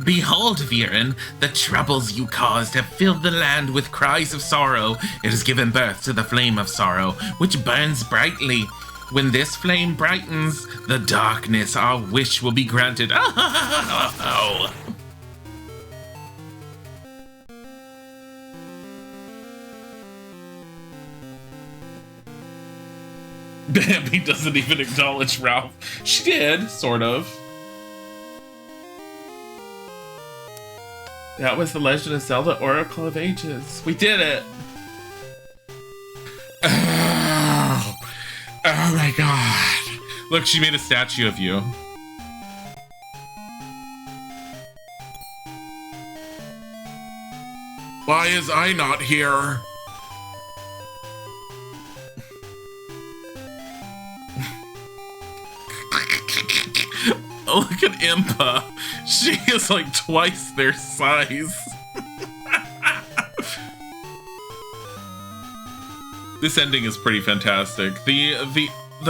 Behold, Viren, the troubles you caused have filled the land with cries of sorrow. It has given birth to the flame of sorrow, which burns brightly. When this flame brightens the darkness, our wish will be granted. Oh.
Bambi doesn't even acknowledge Ralph. She did, sort of. That was the Legend of Zelda Oracle of Ages. We did it!
Oh my god.
Look, she made a statue of you.
Why is I not here?
Oh, look at Impa. She is like twice their size. This ending is pretty fantastic. The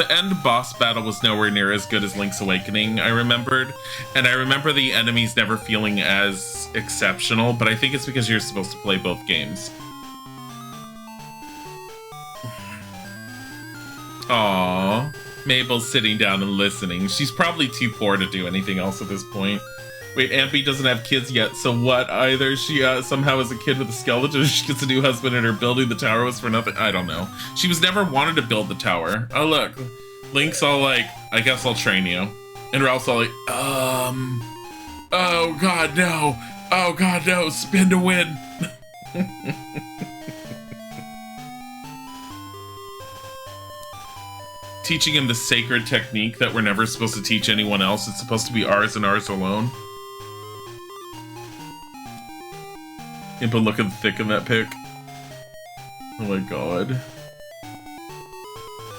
end boss battle was nowhere near as good as Link's Awakening, I remembered. And I remember the enemies never feeling as exceptional, but I think it's because you're supposed to play both games. Aww. Mabel's sitting down and listening. She's probably too poor to do anything else at this point. Wait, Ambi doesn't have kids yet, so what? Either she somehow is a kid with a skeleton, or she gets a new husband and her building the tower was for nothing? I don't know. She was never wanted to build the tower. Oh look, Link's all like, I guess I'll train you. And Ralph's all like, oh god, no. Oh god, no. Spin to win. Teaching him the sacred technique that we're never supposed to teach anyone else. It's supposed to be ours and ours alone. Impa looking thick in that pic. Oh my god.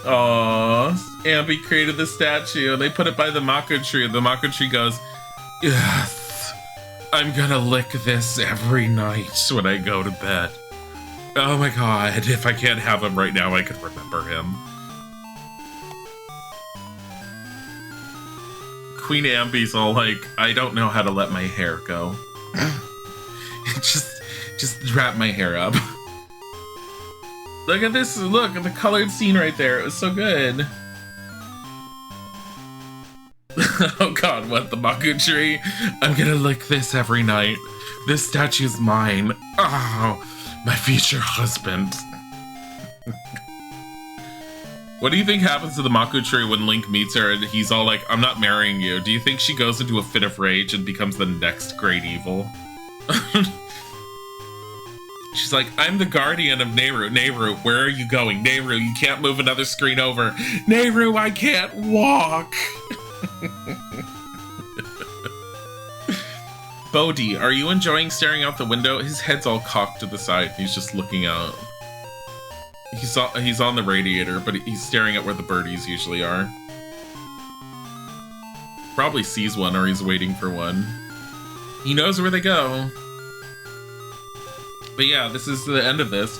Aww, Ambi created the statue and they put it by the Mako tree. The Mako tree goes, yes, I'm gonna lick this every night when I go to bed. Oh my god, if I can't have him right now, I could remember him. Queen Ambi's all like, I don't know how to let my hair go. just wrap my hair up. Look at this, look at the colored scene right there. It was so good. Oh god, what, the Mako tree? I'm gonna lick this every night. This statue's mine. Oh, my future husband. What do you think happens to the Mako tree when Link meets her and he's all like, I'm not marrying you? Do you think she goes into a fit of rage and becomes the next great evil? She's like, I'm the guardian of Nehru. Nehru, where are you going? Nehru, you can't move another screen over. Nehru, I can't walk. Bodhi, are you enjoying staring out the window? His head's all cocked to the side. He's just looking out. He's on the radiator, but he's staring at where the birdies usually are. Probably sees one or he's waiting for one. He knows where they go. But yeah, this is the end of this.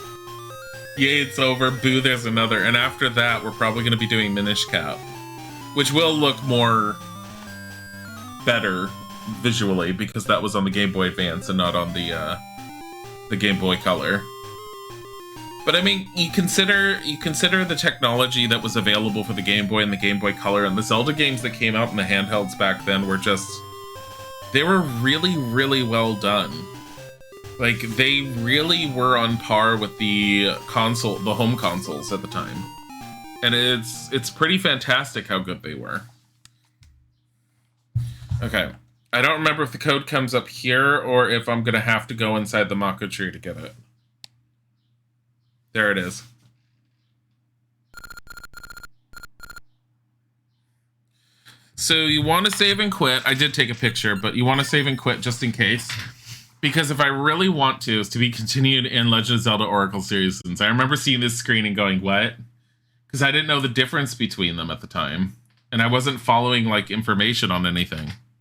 Yay, it's over. Boo, there's another. And after that, we're probably going to be doing Minish Cap, which will look more better visually because that was on the Game Boy Advance and not on the Game Boy Color. But I mean, you consider the technology that was available for the Game Boy and the Game Boy Color, and the Zelda games that came out in the handhelds back then were just, they were really, really well done. Like, they really were on par with the home consoles at the time. And it's pretty fantastic how good they were. Okay. I don't remember if the code comes up here or if I'm gonna have to go inside the Mako tree to get it. There it is. So you want to save and quit. I did take a picture, but you want to save and quit just in case. Because if I really want to, it's to be continued in Legend of Zelda Oracle Seasons. I remember seeing this screen and going, what? Because I didn't know the difference between them at the time. And I wasn't following, like, information on anything.